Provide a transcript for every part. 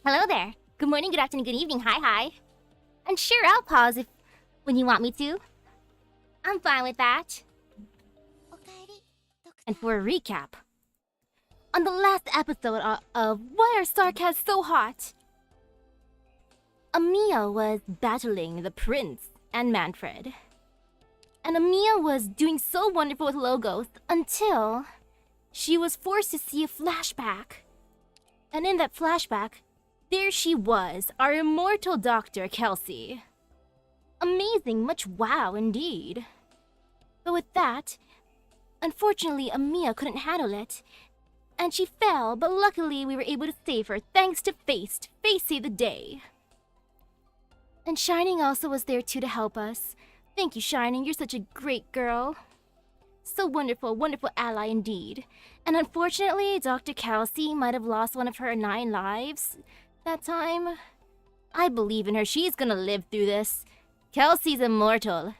Hello there. Good morning, good afternoon, good evening. Hi. And sure, I'll pause if when you want me to. I'm fine with that. And for a recap, on the last episode of Why Are Sarcasts So Hot? Amiya was battling the prince and Manfred. And Amiya was doing so wonderful with Logos until she was forced to see a flashback. And in that flashback, there she was, our immortal Dr. Kelsey. Amazing, much wow indeed. But with that, unfortunately Amiya couldn't handle it, and she fell, but luckily we were able to save her thanks to Face saved the day. And Shining also was there too to help us. Thank you, Shining, you're such a great girl. So wonderful, wonderful ally indeed. And unfortunately, Dr. Kelsey might have lost one of her 9 lives that time. I believe in her, she's gonna live through this. Kelsey's immortal.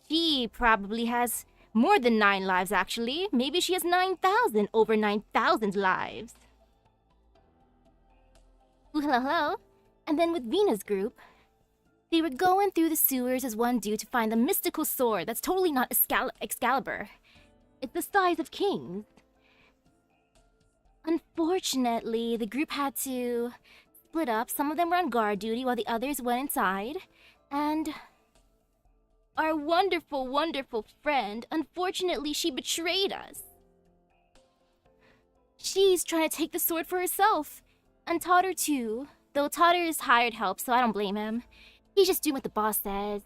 She probably has more than 9 lives actually. Maybe she has 9,000, over 9,000 lives. Ooh, hello. And then with Vina's group, they were going through the sewers as one do to find the mystical sword that's totally not Excalibur. It's the size of kings. Unfortunately, the group had to split up. Some of them were on guard duty while the others went inside. And our wonderful, wonderful friend, unfortunately, she betrayed us. She's trying to take the sword for herself. And Totter too. Though Totter is hired help, so I don't blame him. He's just doing what the boss says.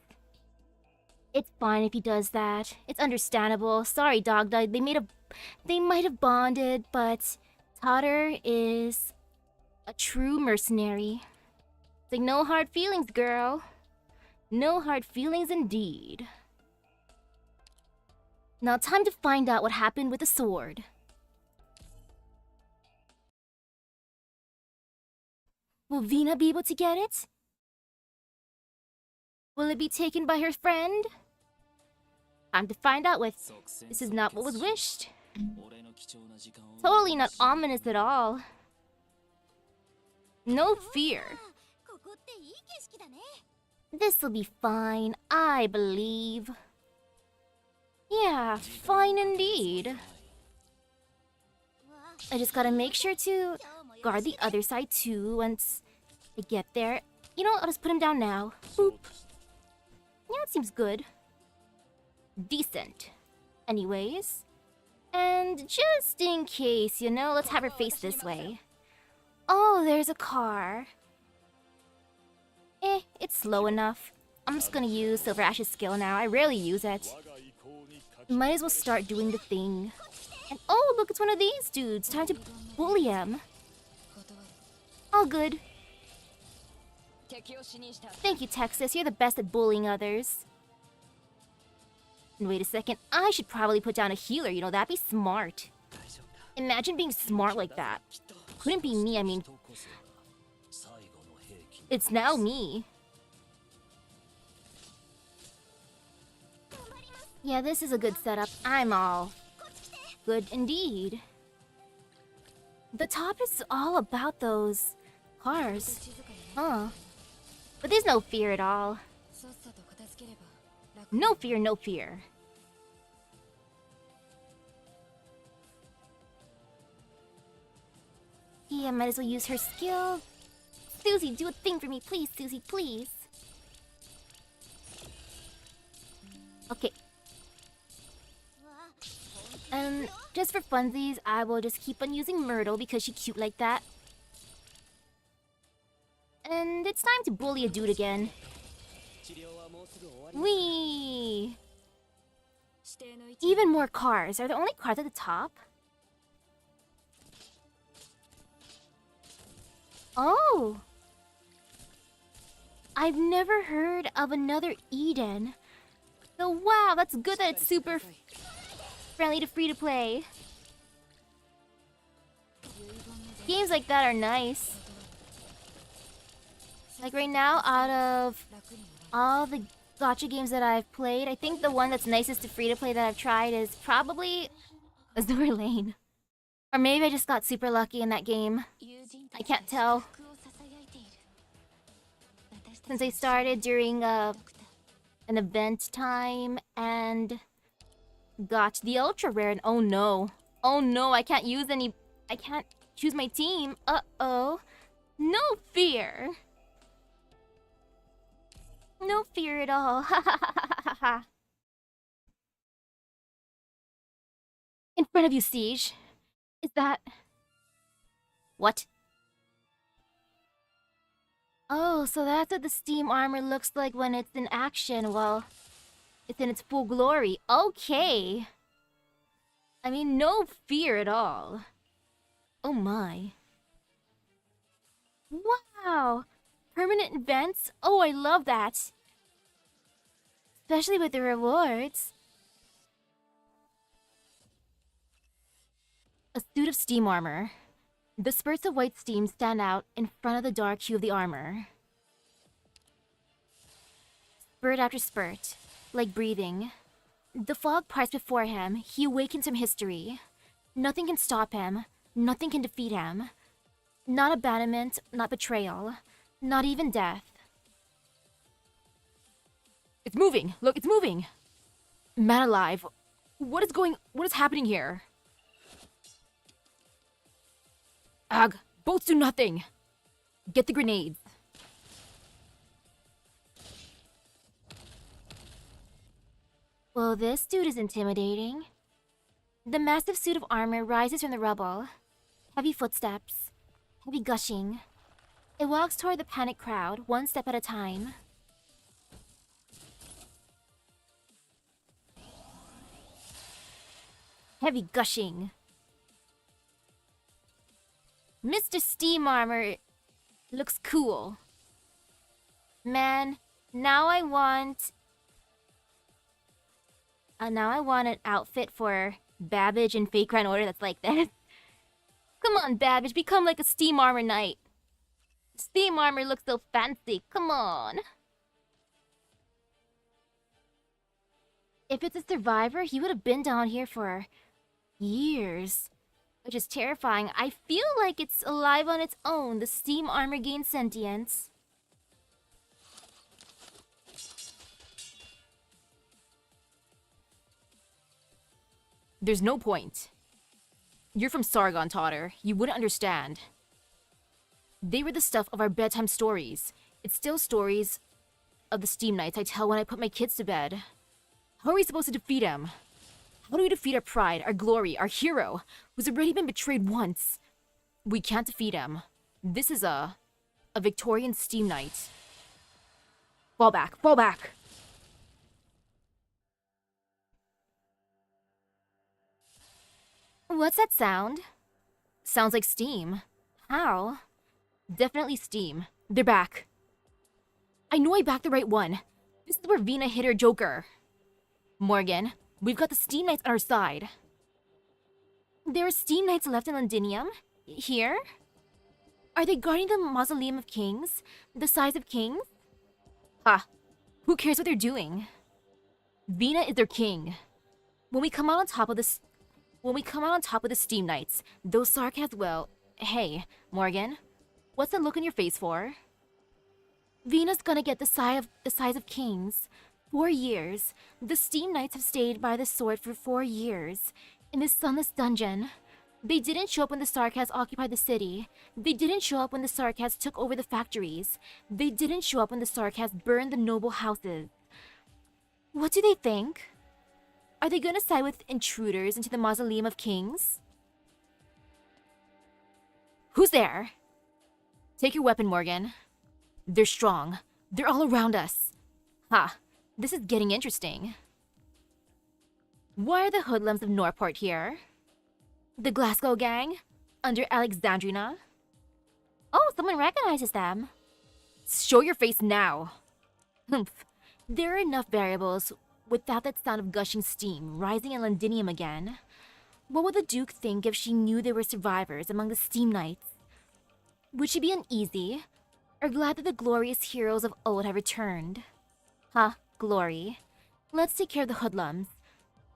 It's fine if he does that. It's understandable. Sorry, Dog. They might have bonded, but Totter is a true mercenary. It's like no hard feelings, girl. No hard feelings indeed. Now time to find out what happened with the sword. Will Vina be able to get it? Will it be taken by her friend? Time to find out with. This is not what was wished. Totally not ominous at all. No fear. This'll be fine, I believe. Yeah, fine indeed. I just gotta make sure to guard the other side too once I get there. You know what, I'll just put him down now. Boop. Yeah, it seems good. Decent. Anyways. And just in case, you know, let's have her face this way. Oh, there's a car. It's slow enough. I'm just gonna use Silver Ash's skill now. I rarely use it. Might as well start doing the thing. And oh, look, it's one of these dudes. Time to bully him. All good. Thank you, Texas. You're the best at bullying others. And wait a second. I should probably put down a healer. You know, that'd be smart. Imagine being smart like that. Couldn't be me, I mean. It's now me. Yeah, this is a good setup. I'm all good indeed. The top is all about those cars. Huh. But there's no fear at all. No fear, no fear. Yeah, I might as well use her skill. Susie, do a thing for me, please, Susie, please. Okay. And just for funsies, I will just keep on using Myrtle because she's cute like that. And it's time to bully a dude again. Whee! Even more cars. Are there only cars at the top? Oh! I've never heard of another Eden. So wow, that's good that it's super friendly to free-to-play. Games like that are nice. Like right now, out of all the gacha games that I've played, I think the one that's nicest to free-to-play that I've tried is probably Azure Lane. Or maybe I just got super lucky in that game. I can't tell. since I started during an event time and got the ultra rare, and oh no, I can't choose my team. Uh-oh. No fear. No fear at all. Ha ha ha ha ha. In front of you, Siege. Is that... What? Oh, so that's what the steam armor looks like when it's in action. Well, it's in its full glory. Okay. I mean, no fear at all. Oh my. Wow. Permanent events? Oh, I love that. Especially with the rewards. A suit of steam armor. The spurts of white steam stand out in front of the dark hue of the armor. Spurt after spurt, like breathing. The fog parts before him, he awakens from history. Nothing can stop him, nothing can defeat him. Not abandonment, not betrayal, not even death. It's moving! Look, it's moving! Man alive, what is happening here? Ugh, boats do nothing! Get the grenades. Well, this dude is intimidating. The massive suit of armor rises from the rubble. Heavy footsteps. Heavy gushing. It walks toward the panicked crowd, one step at a time. Heavy gushing. Mr. Steam Armor looks cool. Man, now I want an outfit for Babbage and Fake Grand Order that's like this. Come on, Babbage, become like a Steam Armor Knight. Steam Armor looks so fancy, come on. If it's a survivor, he would have been down here for years. Which is terrifying. I feel like it's alive on its own. The steam armor gains sentience. There's no point. You're from Sargon, Totter. You wouldn't understand. They were the stuff of our bedtime stories. It's still stories of the Steam Knights I tell when I put my kids to bed. How are we supposed to defeat him? How do we defeat our pride, our glory, our hero, who's already been betrayed once? We can't defeat him. This is a Victorian Steam Knight. Fall back, fall back! What's that sound? Sounds like steam. How? Definitely steam. They're back. I know I backed the right one. This is where Vina hit her Joker. Morgan, we've got the Steam Knights on our side. There are Steam Knights left in Londinium? Here? Are they guarding the Mausoleum of Kings? The size of kings? Ha! Who cares what they're doing? Vina is their king. When we come out on top with the Steam Knights, those Sarkas will... Hey, Morgan, what's that look on your face for? Vina's gonna get the size of kings. 4 years. The Steam Knights have stayed by the sword for 4 years. In this sunless dungeon. They didn't show up when the Sarkas occupied the city. They didn't show up when the Sarkas took over the factories. They didn't show up when the Sarkas burned the noble houses. What do they think? Are they gonna side with intruders into the Mausoleum of Kings? Who's there? Take your weapon, Morgan. They're strong. They're all around us. Ha! This is getting interesting. Why are the hoodlums of Norport here? The Glasgow gang? Under Alexandrina? Oh, someone recognizes them. Show your face now. Humph. There are enough variables without that sound of gushing steam rising in Londinium again. What would the Duke think if she knew there were survivors among the Steam Knights? Would she be uneasy? Or glad that the glorious heroes of old have returned? Huh, glory. Let's take care of the hoodlums.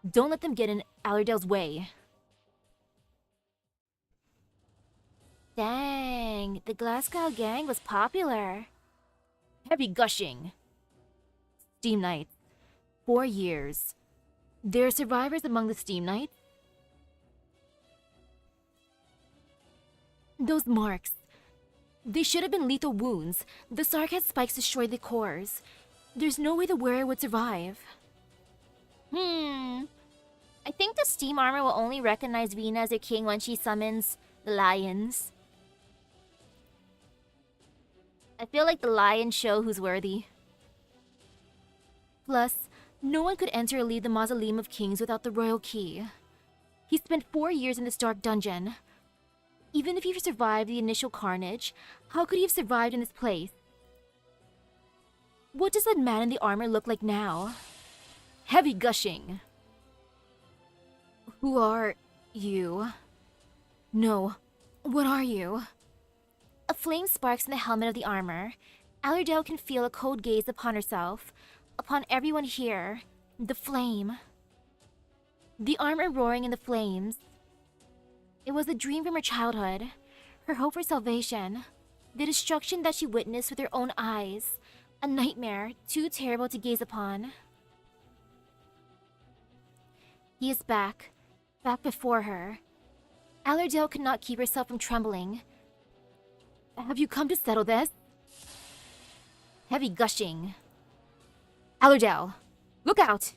Don't let them get in Allerdale's way. Dang, the Glasgow gang was popular. Heavy gushing. Steam Knights. 4 years. There are survivors among the Steam Knights? Those marks. They should have been lethal wounds. The Sarkhat spikes destroyed the cores. There's no way the wearer would survive. I think the steam armor will only recognize Vina as their king when she summons the lions. I feel like the lions show who's worthy. Plus, no one could enter or leave the Mausoleum of Kings without the royal key. He spent 4 years in this dark dungeon. Even if he survived the initial carnage, how could he have survived in this place? What does that man in the armor look like now? Heavy gushing. Who are you? No, what are you? A flame sparks in the helmet of the armor. Allerdale can feel a cold gaze upon herself, upon everyone here. The flame. The armor roaring in the flames. It was a dream from her childhood, her hope for salvation, the destruction that she witnessed with her own eyes, a nightmare too terrible to gaze upon. He is back before her. Allerdale could not keep herself from trembling. Have you come to settle this? Heavy gushing. Allerdale, look out!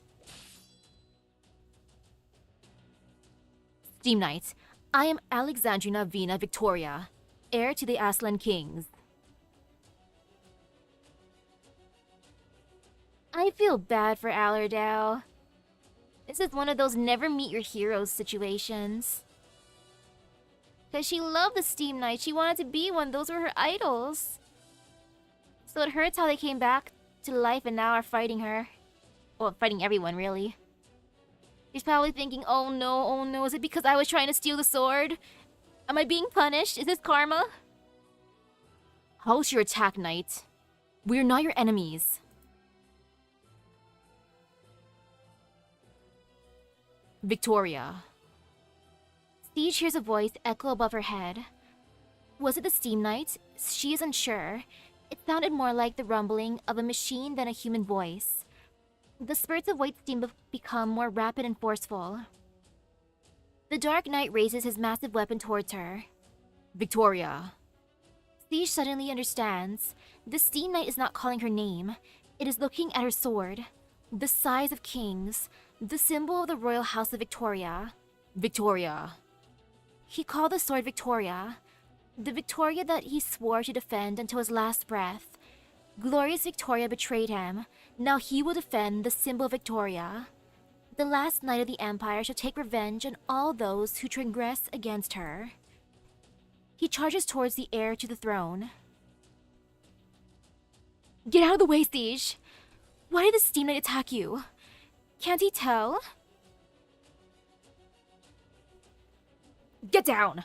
Steam Knight, I am Alexandrina Vina Victoria, heir to the Aslan Kings. I feel bad for Allerdale. This is one of those never meet your heroes situations. Because she loved the Steam Knight, she wanted to be one, those were her idols. So it hurts how they came back to life and now are fighting her. Well, fighting everyone, really. She's probably thinking, oh no, is it because I was trying to steal the sword? Am I being punished? Is this karma? Halt your attack, Knight. We are not your enemies. Victoria. Siege hears a voice echo above her head. Was it the Steam Knight? She is unsure. It sounded more like the rumbling of a machine than a human voice. The spurts of white steam become more rapid and forceful. The Dark Knight raises his massive weapon towards her. Victoria. Siege suddenly understands. The Steam Knight is not calling her name. It is looking at her sword. The size of kings. The symbol of the royal house of Victoria. Victoria. He called the sword Victoria. The Victoria that he swore to defend until his last breath. Glorious Victoria betrayed him. Now he will defend the symbol of Victoria. The last knight of the Empire shall take revenge on all those who transgress against her. He charges towards the heir to the throne. Get out of the way, Siege! Why did the Steam Knight attack you? Can't he tell? Get down!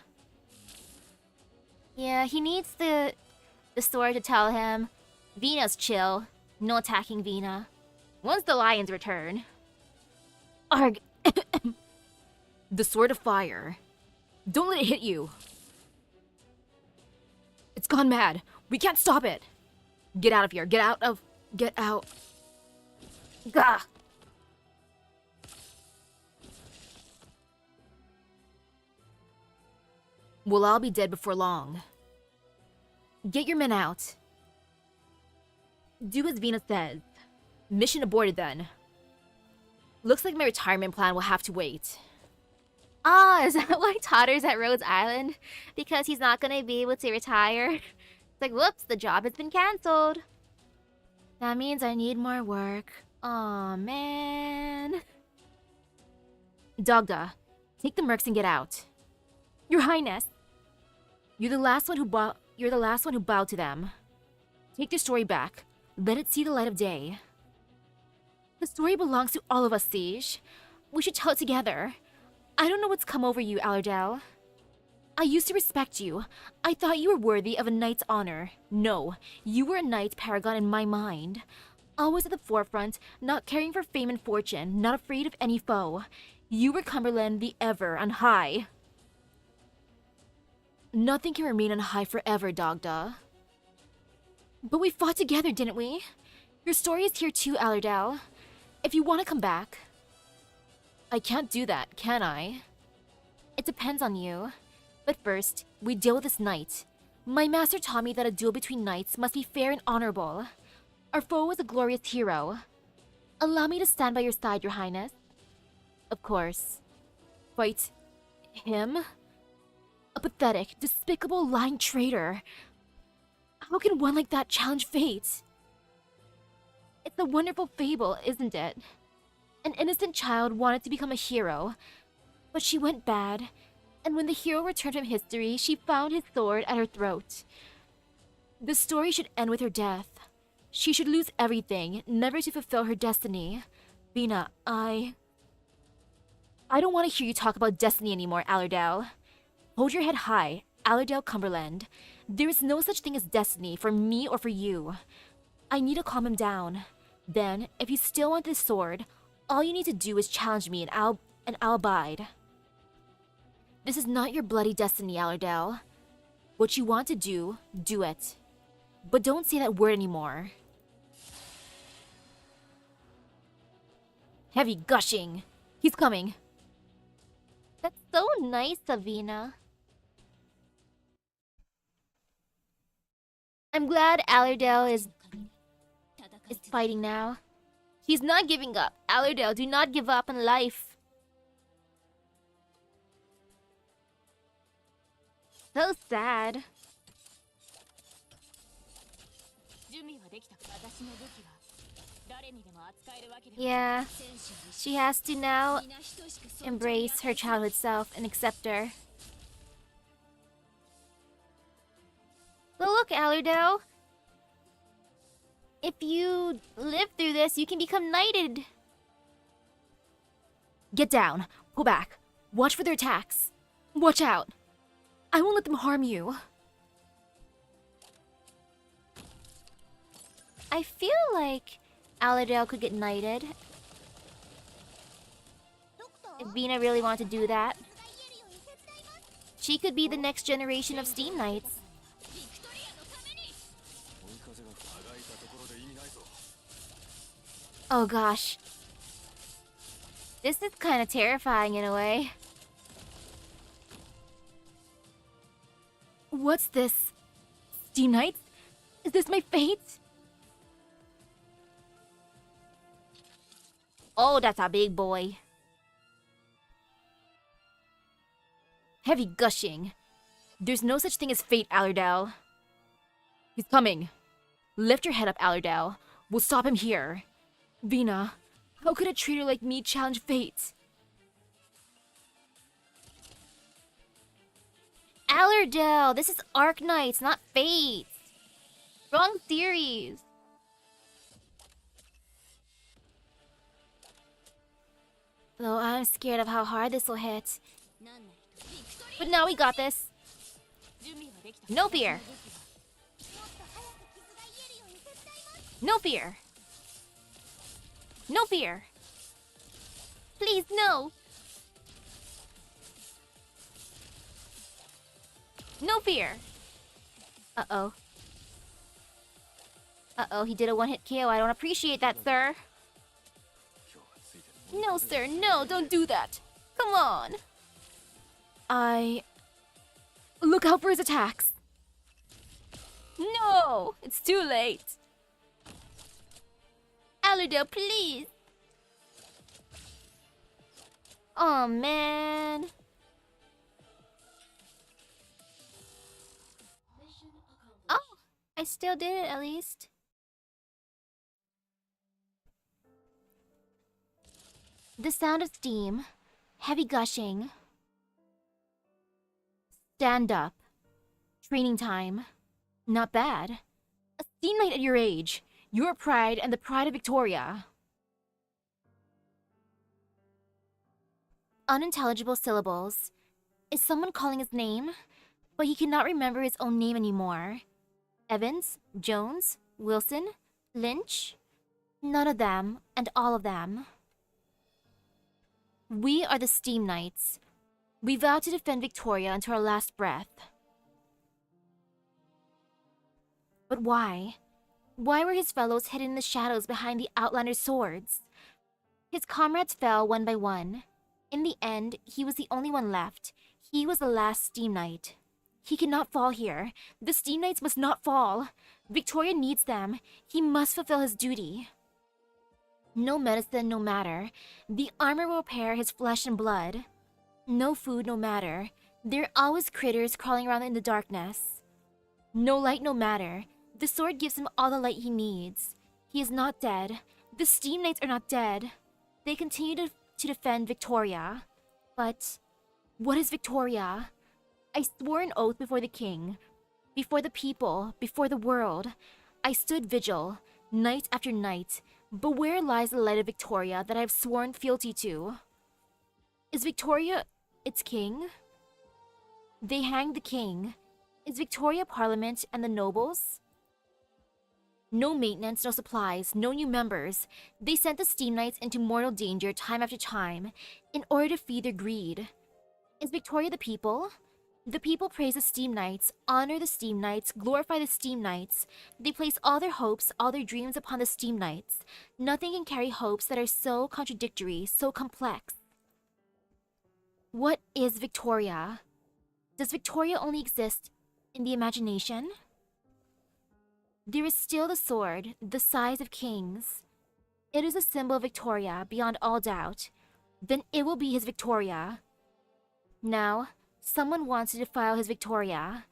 Yeah, he needs the sword to tell him, Vina's chill. No attacking Vina. Once the lions return. Arg. The sword of fire. Don't let it hit you. It's gone mad. We can't stop it. Get out of here. Get out. Gah. We'll all be dead before long. Get your men out. Do as Vina says. Mission aborted then. Looks like my retirement plan will have to wait. Ah, is that why Totter's at Rhodes Island? Because he's not gonna be able to retire? It's like, whoops, the job has been cancelled. That means I need more work. Aw, man. Dogda, take the mercs and get out. Your Highness. You're the last one who bowed to them. Take their story back. Let it see the light of day. The story belongs to all of us, Siege. We should tell it together. I don't know what's come over you, Allerdale. I used to respect you. I thought you were worthy of a knight's honor. No, you were a knight paragon in my mind. Always at the forefront, not caring for fame and fortune, not afraid of any foe. You were Cumberland the ever on high. Nothing can remain on high forever, Dogda. But we fought together, didn't we? Your story is here too, Allerdale. If you want to come back... I can't do that, can I? It depends on you. But first, we deal with this knight. My master taught me that a duel between knights must be fair and honorable. Our foe was a glorious hero. Allow me to stand by your side, your highness. Of course. Fight... him? A pathetic, despicable, lying traitor. How can one like that challenge fate? It's a wonderful fable, isn't it? An innocent child wanted to become a hero, but she went bad, and when the hero returned from history, she found his sword at her throat. The story should end with her death. She should lose everything, never to fulfill her destiny. Vina, I don't want to hear you talk about destiny anymore, Allerdale. Hold your head high, Allerdale Cumberland. There is no such thing as destiny for me or for you. I need to calm him down. Then, if you still want this sword, all you need to do is challenge me and I'll abide. This is not your bloody destiny, Allerdale. What you want to do, do it. But don't say that word anymore. Heavy gushing. He's coming. That's so nice, Savina. I'm glad Allerdale is fighting now. He's not giving up. Allerdale, do not give up on life. So sad. Yeah, she has to now embrace her childhood self and accept her. But look, Allerdale. If you live through this, you can become knighted. Get down. Pull back. Watch for their attacks. Watch out. I won't let them harm you. I feel like Allerdale could get knighted. If Vina really wanted to do that. She could be the next generation of Steam Knights. Oh gosh. This is kind of terrifying in a way. What's this? Steam Knights? Is this my fate? Oh, that's a big boy. Heavy gushing. There's no such thing as fate, Allerdale. He's coming. Lift your head up, Allerdale. We'll stop him here. Vina, how could a traitor like me challenge fate? Allerdale, this is Arknights, not fate. Wrong series. Though I'm scared of how hard this will hit. But now we got this. No fear. No fear. No fear. Please, no. No fear. Uh-oh. Uh-oh, he did a one-hit KO. I don't appreciate that, sir. No, sir, no, don't do that. Come on. Look out for his attacks. No, it's too late. Allerdale, please. Oh, man. Oh, I still did it, at least. The sound of steam, heavy gushing. Stand up. Training time. Not bad. A steam knight at your age. Your pride and the pride of Victoria. Unintelligible syllables. Is someone calling his name? But he cannot remember his own name anymore. Evans? Jones? Wilson? Lynch? None of them, and all of them. We are the Steam Knights. We vow to defend Victoria until our last breath. But why? Why were his fellows hidden in the shadows behind the Outlander's swords? His comrades fell one by one. In the end, he was the only one left. He was the last Steam Knight. He cannot fall here. The Steam Knights must not fall. Victoria needs them. He must fulfill his duty. No medicine, no matter. The armor will repair his flesh and blood. No food, no matter. There are always critters crawling around in the darkness. No light, no matter. The sword gives him all the light he needs. He is not dead. The Steam Knights are not dead. They continue to defend Victoria. But what is Victoria? I swore an oath before the king, before the people, before the world. I stood vigil, night after night. But where lies the light of Victoria that I have sworn fealty to? Is Victoria its king? They hanged the king. Is Victoria Parliament and the nobles? No maintenance, no supplies, no new members. They sent the Steam Knights into mortal danger time after time in order to feed their greed. Is Victoria the people? The people praise the Steam Knights, honor the Steam Knights, glorify the Steam Knights. They place all their hopes, all their dreams upon the Steam Knights. Nothing can carry hopes that are so contradictory, so complex. What is Victoria? Does Victoria only exist in the imagination? There is still the sword, the size of kings. It is a symbol of Victoria, beyond all doubt. Then it will be his Victoria. Now, someone wants to defile his Victoria.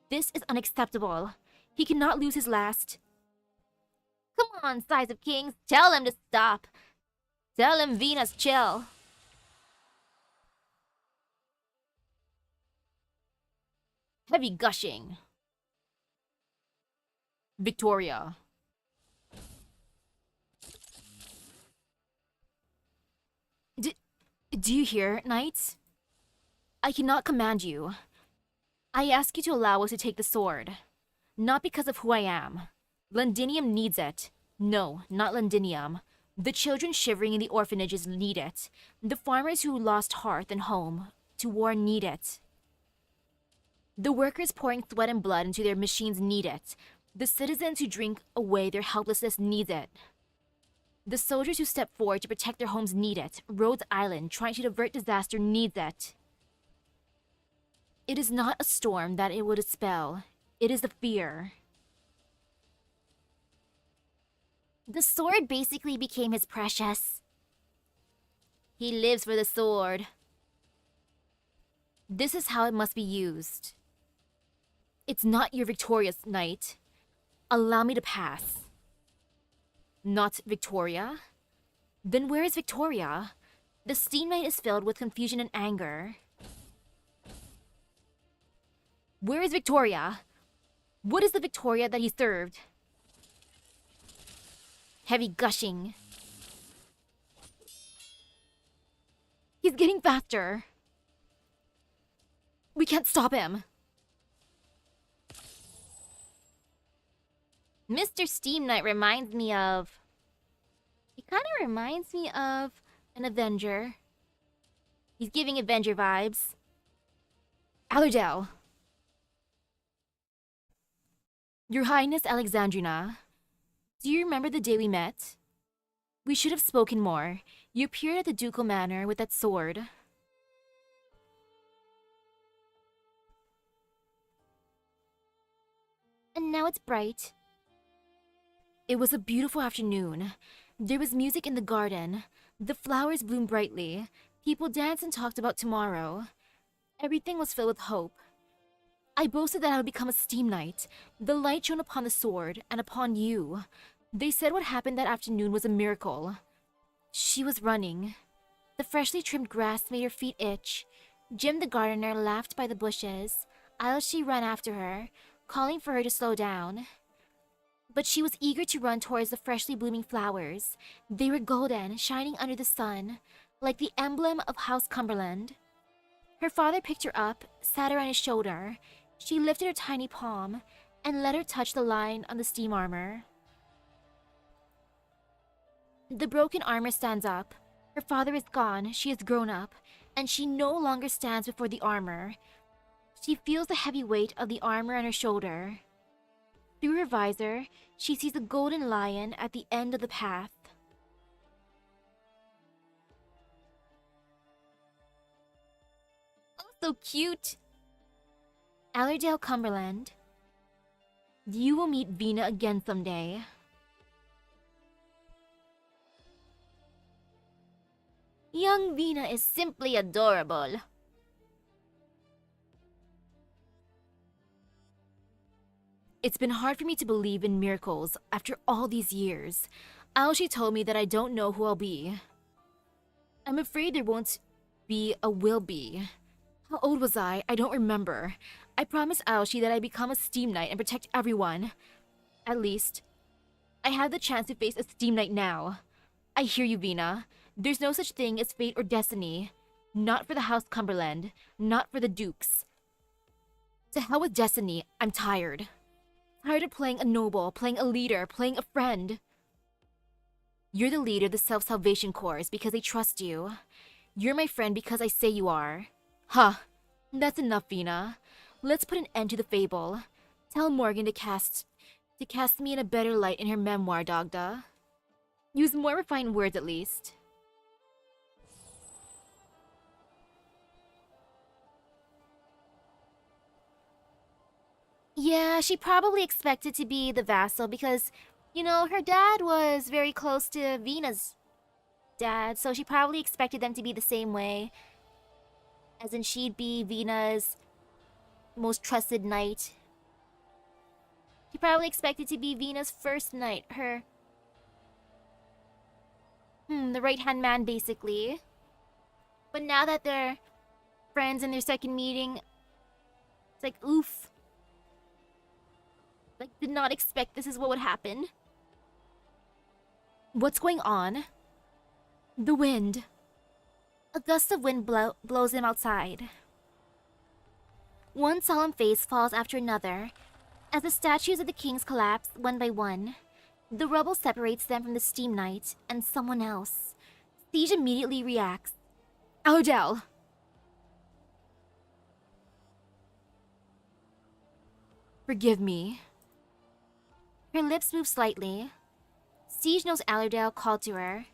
This is unacceptable. He cannot lose his last. Come on, size of kings, tell him to stop. Tell him Venus chill. Heavy gushing. Victoria. Do you hear, knights? I cannot command you. I ask you to allow us to take the sword. Not because of who I am. Londinium needs it. No, not Londinium. The children shivering in the orphanages need it. The farmers who lost hearth and home to war need it. The workers pouring sweat and blood into their machines need it. The citizens who drink away their helplessness need it. The soldiers who step forward to protect their homes need it. Rhodes Island, trying to divert disaster, needs it. It is not a storm that it will dispel. It is the fear. The sword basically became his precious. He lives for the sword. This is how it must be used. It's not your victorious knight. Allow me to pass. Not Victoria? Then where is Victoria? The Steam Knight is filled with confusion and anger. Where is Victoria? What is the Victoria that he served? Heavy gushing. He's getting faster. We can't stop him. Mr. Steam Knight reminds me of... He kind of reminds me of an Avenger. He's giving Avenger vibes. Allerdale. Your Highness Alexandrina, do you remember the day we met? We should have spoken more. You appeared at the ducal manor with that sword. And now it's bright. It was a beautiful afternoon. There was music in the garden. The flowers bloomed brightly. People danced and talked about tomorrow. Everything was filled with hope. I boasted that I would become a Steam Knight. The light shone upon the sword and upon you. They said what happened that afternoon was a miracle. She was running. The freshly trimmed grass made her feet itch. Jim the gardener laughed by the bushes. Ailshi ran after her, calling for her to slow down. But she was eager to run towards the freshly blooming flowers. They were golden, shining under the sun, like the emblem of House Cumberland. Her father picked her up, sat her on his shoulder. She lifted her tiny palm and let her touch the line on the steam armor. The broken armor stands up. Her father is gone, she has grown up, and she no longer stands before the armor. She feels the heavy weight of the armor on her shoulder. Through her visor, she sees a golden lion at the end of the path. Oh, so cute! Allerdale, Cumberland. You will meet Vina again someday. Young Vina is simply adorable. It's been hard for me to believe in miracles after all these years. Aoshi told me that I don't know who I'll be. I'm afraid there won't be a will be. How old was I? I don't remember. I promised Aoshi that I'd become a Steam Knight and protect everyone. At least, I have the chance to face a Steam Knight now. I hear you, Vina. There's no such thing as fate or destiny. Not for the House Cumberland. Not for the Dukes. To hell with destiny. I'm tired. Tired of playing a noble, playing a leader, playing a friend. You're the leader of the Self-Salvation Corps because they trust you. You're my friend because I say you are. Huh. That's enough, Vina. Let's put an end to the fable. Tell Morgan to cast me in a better light in her memoir, Dagda. Use more refined words at least. Yeah, she probably expected to be the vassal because, you know, her dad was very close to Vina's dad, so she probably expected them to be the same way. As in, she'd be Vina's most trusted knight. She probably expected to be Vina's first knight, the right-hand man, basically. But now that they're friends in their second meeting, it's like, oof. Like, did not expect this is what would happen. What's going on? The wind. A gust of wind blows him outside. One solemn face falls after another. As the statues of the kings collapse one by one, the rubble separates them from the Steam Knight and someone else. Siege immediately reacts. Odell! Forgive me. Her lips move slightly. Siege knows Allerdale called to her.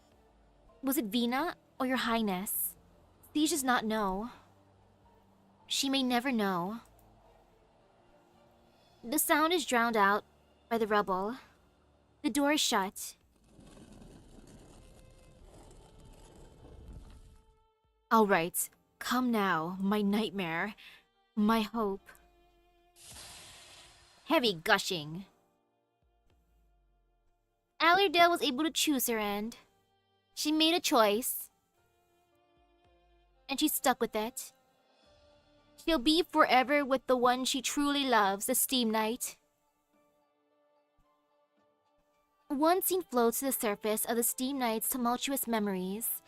Was it Vina or your highness? Siege does not know. She may never know. The sound is drowned out by the rubble. The door is shut. All right, come now, my nightmare, my hope. Heavy gushing. Allerdale was able to choose her end. She made a choice. And she's stuck with it. She'll be forever with the one she truly loves, the Steam Knight. One scene floats to the surface of the Steam Knight's tumultuous memories.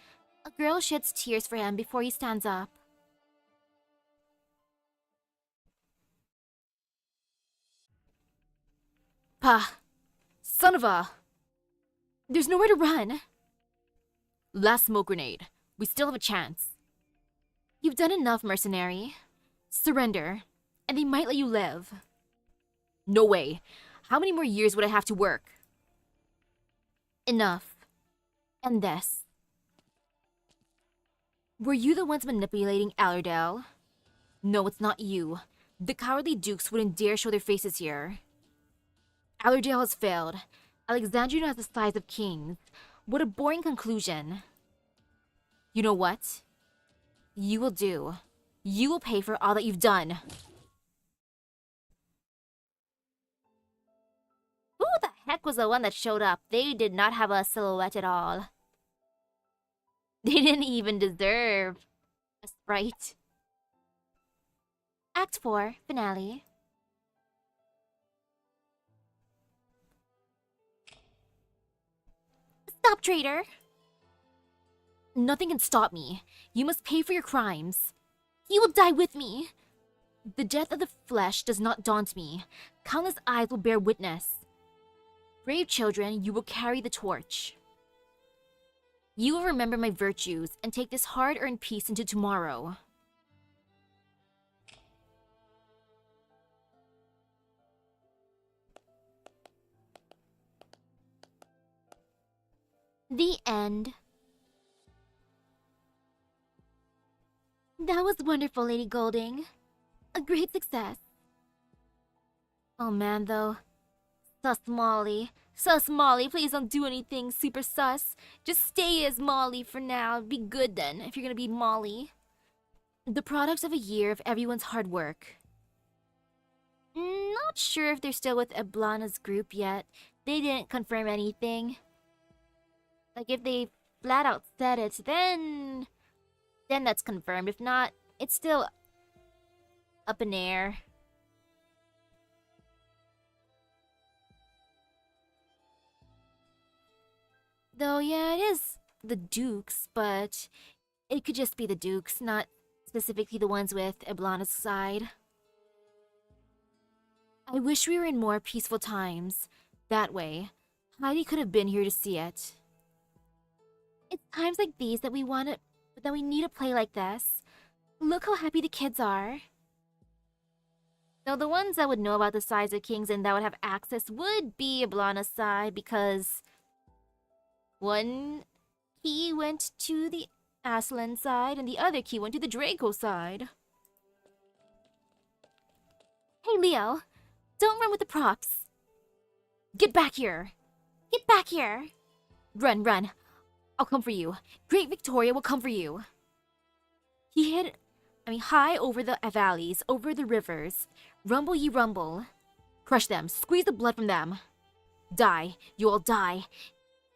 A girl sheds tears for him before he stands up. Pah! Son of a... There's nowhere to run. Last smoke grenade. We still have a chance. You've done enough, mercenary. Surrender, and they might let you live. No way. How many more years would I have to work? Enough. And this. Were you the ones manipulating Allerdale? No, it's not you. The cowardly dukes wouldn't dare show their faces here. Allerdale has failed. Alexandria has the size of kings. What a boring conclusion. You know what? You will do. You will pay for all that you've done. Who the heck was the one that showed up? They did not have a silhouette at all. They didn't even deserve a sprite. Act 4, finale. Stop, traitor! Nothing can stop me. You must pay for your crimes. You will die with me. The death of the flesh does not daunt me. Countless eyes will bear witness. Brave children, you will carry the torch. You will remember my virtues and take this hard-earned peace into tomorrow. The end. That was wonderful, Lady Golding. A great success. Oh man, though. Sus Molly. Sus Molly, please don't do anything super sus. Just stay as Molly for now. Be good then, if you're gonna be Molly. The product of a year of everyone's hard work. Not sure if they're still with Eblana's group yet. They didn't confirm anything. Like, if they flat out said it, then that's confirmed. If not, it's still up in air. Though, yeah, it is the Dukes, but it could just be the Dukes, not specifically the ones with Eblana's side. I wish we were in more peaceful times. That way, Heidi could have been here to see it. It's times like these that we need to play like this. Look how happy the kids are. Though the ones that would know about the sides of kings and that would have access would be Eblana's side, because one key went to the Aslan side and the other key went to the Draco side. Hey Leo, don't run with the props. Get back here. Get back here. Run, run. I'll come for you. Great Victoria will come for you. He hid, high over the valleys, over the rivers. Rumble ye rumble. Crush them, squeeze the blood from them. Die, you all die.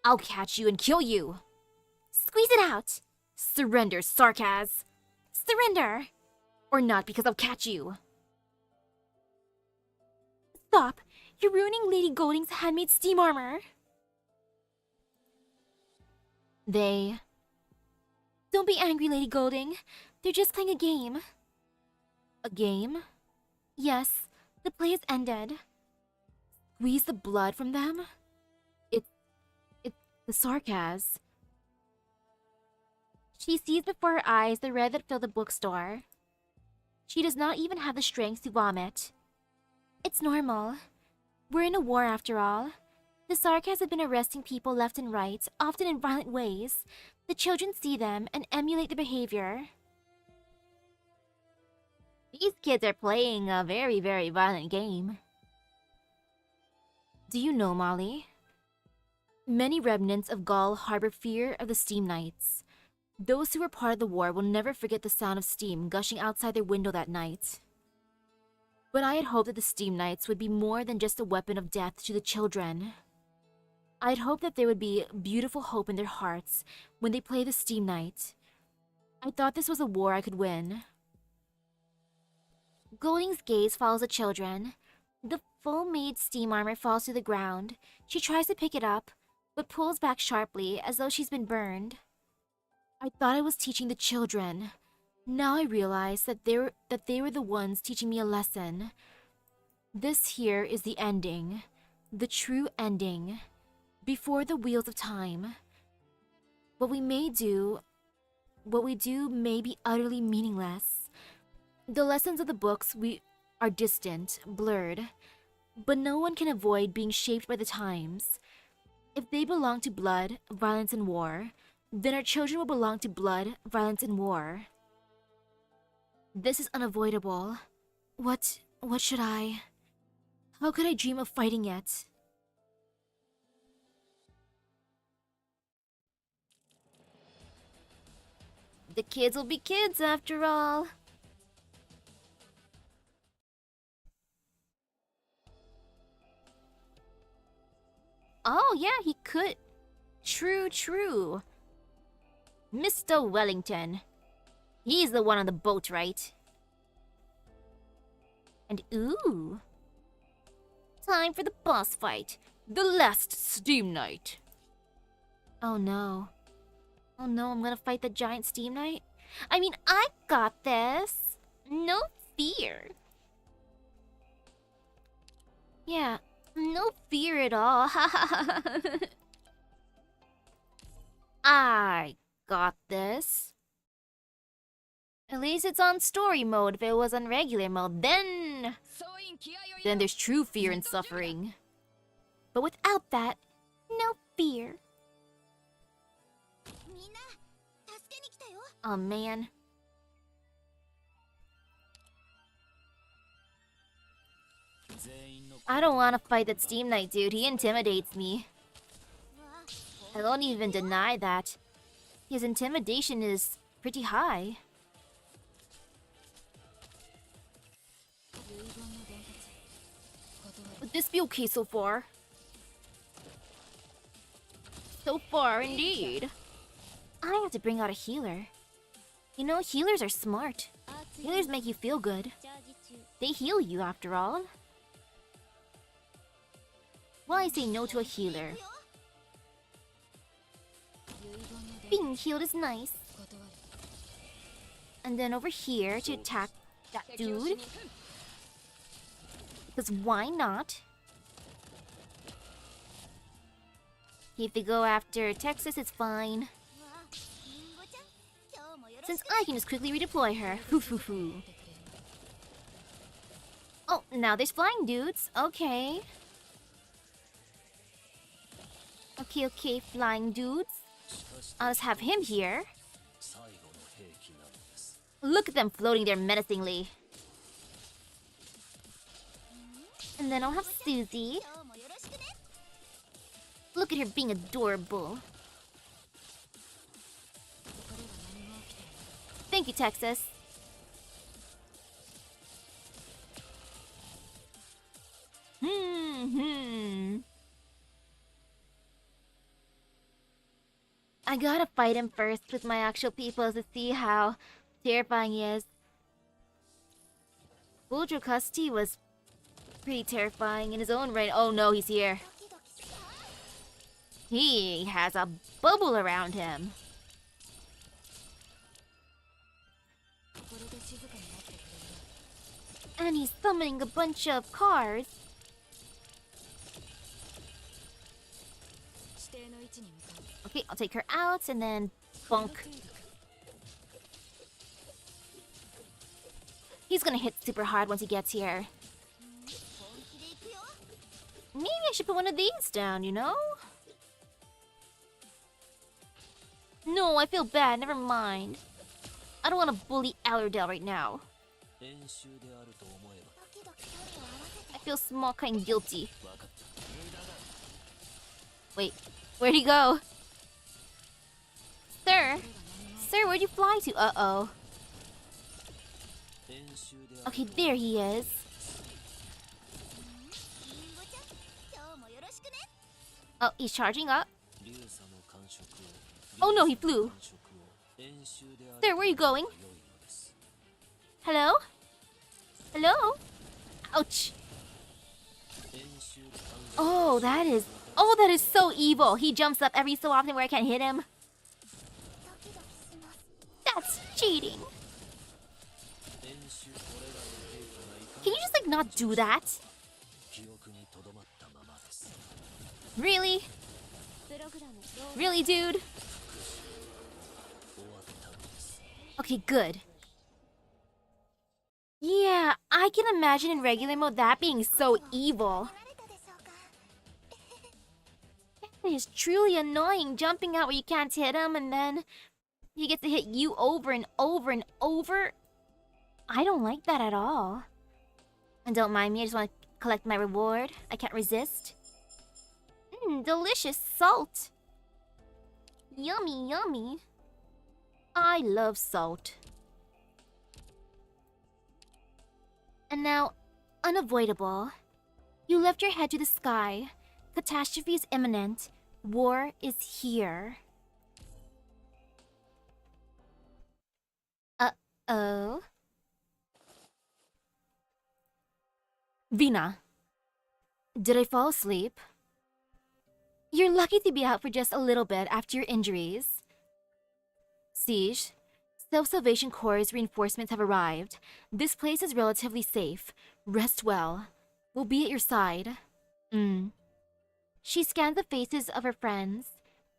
I'll catch you and kill you. Squeeze it out. Surrender, Sarkaz. Surrender. Or not, because I'll catch you. Stop. You're ruining Lady Golding's handmade steam armor. Don't be angry, Lady Golding. They're just playing a game. A game? Yes, the play has ended. Squeeze the blood from them? It's the Sarkaz. She sees before her eyes the red that filled the bookstore. She does not even have the strength to vomit. It's normal. We're in a war after all. The Sarkaz have been arresting people left and right, often in violent ways. The children see them and emulate the behavior. These kids are playing a very, very violent game. Do you know, Molly? Many remnants of Gaul harbor fear of the Steam Knights. Those who were part of the war will never forget the sound of steam gushing outside their window that night. But I had hoped that the Steam Knights would be more than just a weapon of death to the children. I had hoped that there would be beautiful hope in their hearts when they play the Steam Knight. I thought this was a war I could win. Golding's gaze follows the children. The full-made steam armor falls to the ground. She tries to pick it up, but pulls back sharply as though she's been burned. I thought I was teaching the children. Now I realize that they were the ones teaching me a lesson. This here is the ending. The true ending. Before the wheels of time. What we do may be utterly meaningless. The lessons of the books are distant, blurred, but no one can avoid being shaped by the times. If they belong to blood, violence, and war, then our children will belong to blood, violence, and war. This is unavoidable. What should I? How could I dream of fighting it? The kids will be kids after all. Oh yeah, he could. True. Mr. Wellington. He's the one on the boat, right? And ooh. Time for the boss fight. The last Steam Knight. Oh no. I'm gonna fight the giant Steam Knight? I got this. No fear. Yeah, no fear at all. I got this. At least it's on story mode. If it was on regular mode, then there's true fear and suffering. But without that, no fear. Oh man. I don't want to fight that Steam Knight dude, he intimidates me. I won't even deny that. His intimidation is pretty high. Would this be okay so far? So far, indeed. I have to bring out a healer. You know, healers are smart. Healers make you feel good. They heal you, after all. Why say no to a healer? Being healed is nice. And then over here to attack that dude. Because why not? If they go after Texas, it's fine. Since I can just quickly redeploy her. Oh, now there's flying dudes. Okay. Okay, flying dudes. I'll just have him here. Look at them floating there menacingly. And then I'll have Susie. Look at her being adorable. Thank you, Texas. I gotta fight him first with my actual people to see how terrifying he is. Bojo Custody was pretty terrifying in his own right. Oh no, he's here. He has a bubble around him. And he's summoning a bunch of cars. Okay, I'll take her out and then bonk. He's gonna hit super hard once he gets here. Maybe I should put one of these down, you know? No, I feel bad. Never mind. I don't want to bully Allerdale right now. I feel small, kind guilty. Wait, where'd he go? Sir? Sir, where'd you fly to? Uh-oh. Okay, there he is. Oh, he's charging up. Oh no, he flew. Sir, where are you going? Hello? Hello? Ouch. Oh, that is so evil. He jumps up every so often where I can't hit him. That's cheating. Can you just like not do that? Really? Really, dude? Okay, good. Yeah, I can imagine in regular mode that being so evil. It is truly annoying jumping out where you can't hit him and then he gets to hit you over and over and over. I don't like that at all. And don't mind me, I just want to collect my reward. I can't resist. Delicious salt. Yummy, yummy. I love salt. And now, unavoidable. You lift your head to the sky. Catastrophe is imminent. War is here. Uh-oh. Vina. Did I fall asleep? You're lucky to be out for just a little bit after your injuries. Siege. Self-Salvation Corps' reinforcements have arrived. This place is relatively safe. Rest well. We'll be at your side. She scans the faces of her friends.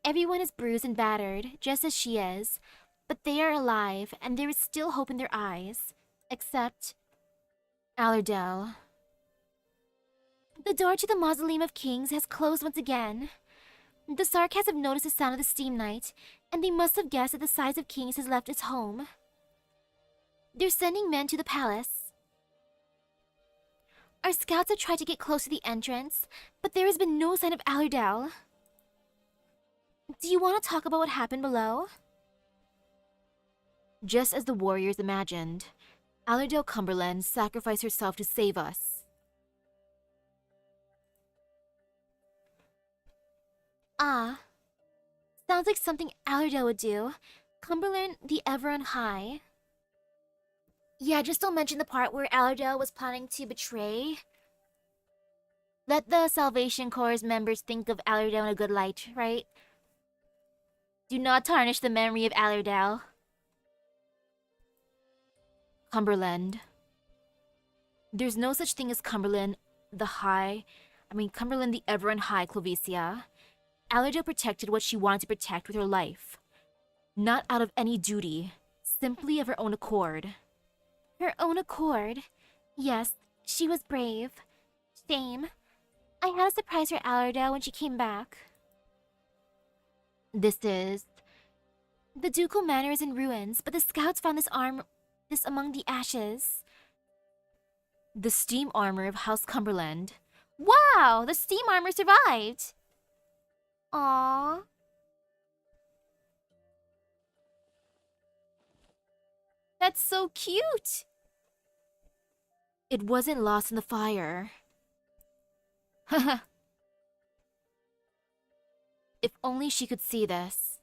Everyone is bruised and battered, just as she is. But they are alive, and there is still hope in their eyes. Except... Allerdale. The door to the Mausoleum of Kings has closed once again. The Sarks have noticed the sound of the Steam Knight. And they must have guessed that the size of kings has left its home. They're sending men to the palace. Our scouts have tried to get close to the entrance, but there has been no sign of Allerdale. Do you want to talk about what happened below? Just as the warriors imagined, Allerdale Cumberland sacrificed herself to save us. Ah. Sounds like something Allerdale would do. Cumberland the Ever on High. Yeah, just don't mention the part where Allerdale was planning to betray. Let the Salvation Corps members think of Allerdale in a good light, right? Do not tarnish the memory of Allerdale. Cumberland. There's no such thing as Cumberland the Ever on High, Clovicia. Allerdale protected what she wanted to protect with her life. Not out of any duty, simply of her own accord. Her own accord? Yes, she was brave. Shame. I had to surprise her Allerdale when she came back. This the ducal manor is in ruins, but the scouts found this among the ashes. The steam armor of House Cumberland. Wow, the steam armor survived! Aww. That's so cute! It wasn't lost in the fire. Haha. If only she could see this.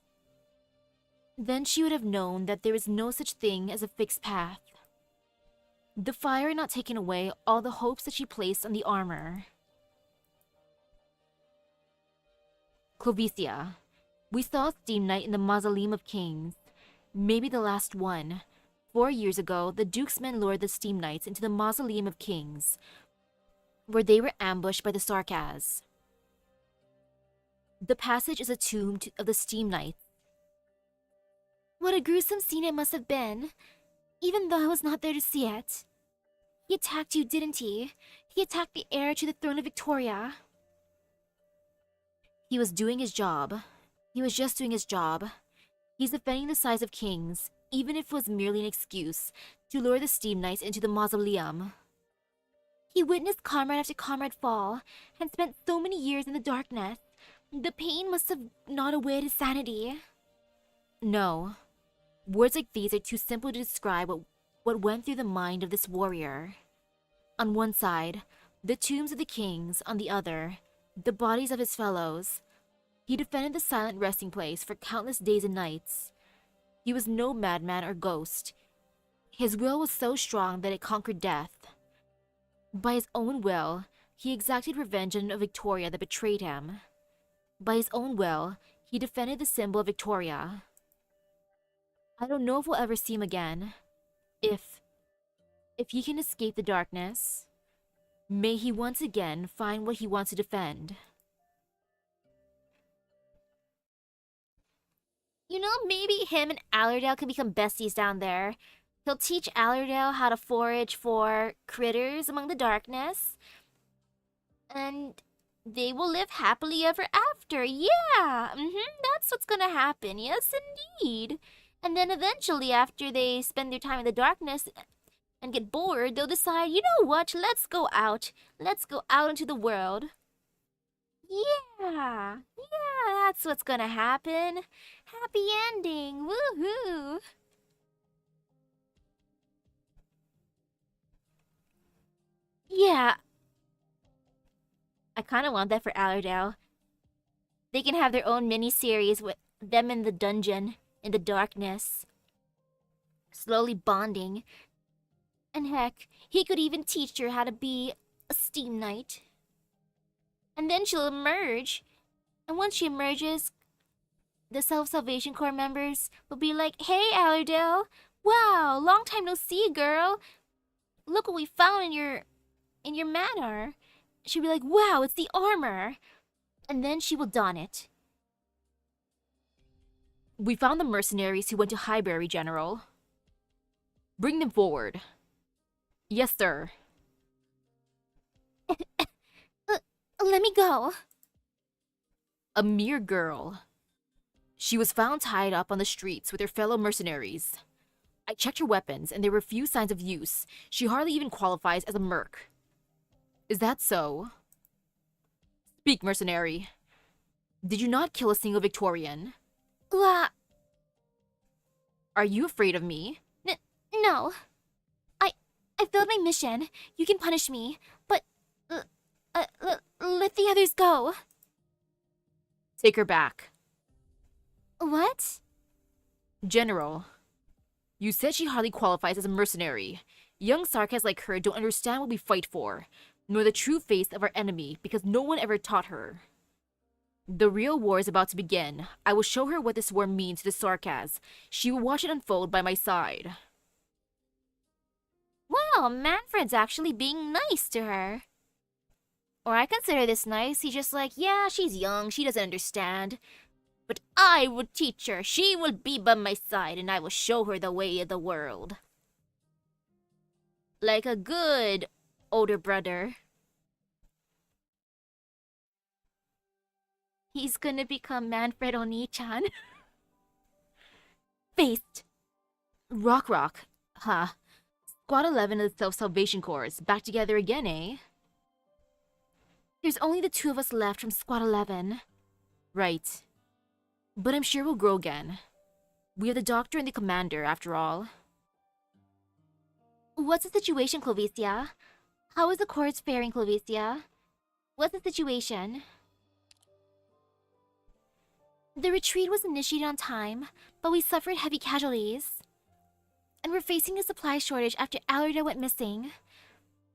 Then she would have known that there is no such thing as a fixed path. The fire had not taken away all the hopes that she placed on the armor. Clovicia, we saw a steam knight in the Mausoleum of Kings. Maybe the last one. 4 years ago, the Duke's men lured the steam knights into the Mausoleum of Kings, where they were ambushed by the Sarkaz. The passage is a tomb of the steam knights. What a gruesome scene it must have been, even though I was not there to see it. He attacked you, didn't he? He attacked the heir to the throne of Victoria. He was doing his job. He was just doing his job. He's defending the size of kings, even if it was merely an excuse to lure the steam knights into the mausoleum. He witnessed comrade after comrade fall, and spent so many years in the darkness. The pain must have gnawed away at his sanity. No. Words like these are too simple to describe what went through the mind of this warrior. On one side, the tombs of the kings, on the other, the bodies of his fellows. He defended the silent resting place for countless days and nights. He was no madman or ghost. His will was so strong that it conquered death. By his own will, he exacted revenge on Victoria that betrayed him. By his own will, he defended the symbol of Victoria. I don't know if we'll ever see him again. If he can escape the darkness, may he once again find what he wants to defend. You know, maybe him and Allerdale can become besties down there. He'll teach Allerdale how to forage for critters among the darkness. And they will live happily ever after. Yeah, that's what's gonna happen. Yes, indeed. And then eventually, after they spend their time in the darkness and get bored, they'll decide, you know what, let's go out. Let's go out into the world. Yeah, that's what's gonna happen. Happy ending, woohoo! Yeah. I kinda want that for Allerdale. They can have their own mini-series with them in the dungeon, in the darkness. Slowly bonding. And heck, he could even teach her how to be a steam knight. And then she'll emerge. And once she emerges, the Salvation Corps members will be like, "Hey, Allerdale! Wow, long time no see, girl! Look what we found in your manor." She'll be like, "Wow, it's the armor!" And then she will don it. We found the mercenaries who went to Highbury, General. Bring them forward. Yes, sir. Let me go. A mere girl. She was found tied up on the streets with her fellow mercenaries. I checked her weapons, and there were few signs of use. She hardly even qualifies as a merc. Is that so? Speak, mercenary. Did you not kill a single Victorian? Uh, Are you afraid of me? no. I failed my mission. You can punish me, but let the others go. Take her back. What? General, you said she hardly qualifies as a mercenary. Young sarkas like her don't understand what we fight for, nor the true face of our enemy, because no one ever taught her. The real war is about to begin. I will show her what this war means to the sarkas. She will watch it unfold by my side. Wow, Manfred's actually being nice to her. Or I consider this nice. He's just like, yeah, she's young, she doesn't understand. But I will teach her. She will be by my side, and I will show her the way of the world. Like a good older brother. He's gonna become Manfred Oni-chan. Faced. Rock. Huh. Squad 11 of the Self-Salvation Corps. Back together again, eh? There's only the two of us left from Squad 11. Right. But I'm sure we'll grow again. We are the doctor and the commander, after all. What's the situation, Clovicia? How is the Corps faring, Clovicia? What's the situation? The retreat was initiated on time, but we suffered heavy casualties. And we're facing a supply shortage after Alerda went missing.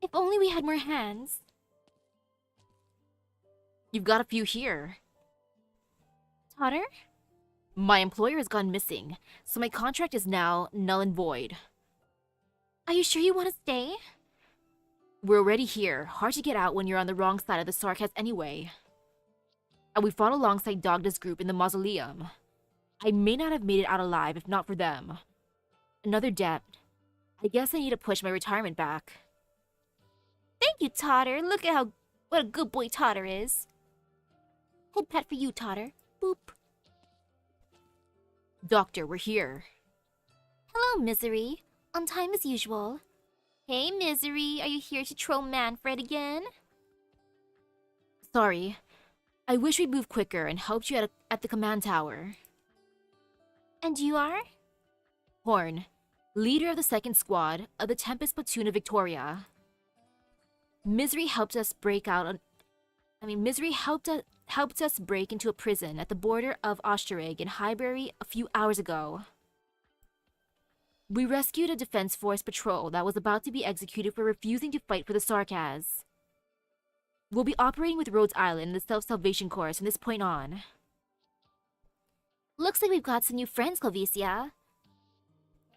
If only we had more hands. You've got a few here. Totter? My employer has gone missing, so my contract is now null and void. Are you sure you want to stay? We're already here. Hard to get out when you're on the wrong side of the Sarkas anyway. And we fought alongside Dogda's group in the mausoleum. I may not have made it out alive if not for them. Another debt. I guess I need to push my retirement back. Thank you, Totter. Look at what a good boy Totter is. Head pat for you, Totter. Boop. Doctor, we're here. Hello, Misery. On time as usual. Hey, Misery. Are you here to troll Manfred again? Sorry. I wish we'd moved quicker and helped you at the command tower. And you are? Horn, leader of the 2nd Squad of the Tempest Platoon of Victoria. Misery helped us break into a prison at the border of Osterrig in Highbury a few hours ago. We rescued a Defense Force patrol that was about to be executed for refusing to fight for the Sarkas. We'll be operating with Rhodes Island and the Self-Salvation Corps from this point on. Looks like we've got some new friends, Clovicia.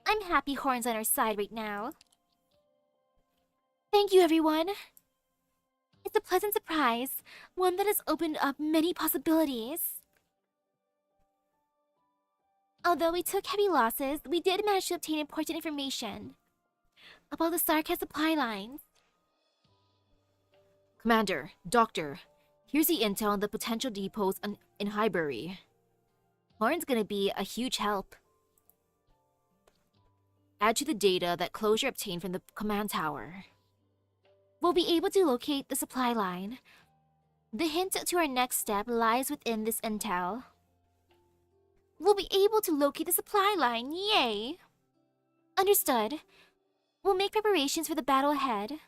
I'm happy Horn's on our side right now. Thank you, everyone. It's a pleasant surprise, one that has opened up many possibilities. Although we took heavy losses, we did manage to obtain important information about the Sarkas supply lines. Commander, Doctor, here's the intel on the potential depots in Highbury. Horn's gonna be a huge help. Add to the data that Closure obtained from the command tower. We'll be able to locate the supply line. The hint to our next step lies within this intel. We'll be able to locate the supply line, yay! Understood. We'll make preparations for the battle ahead.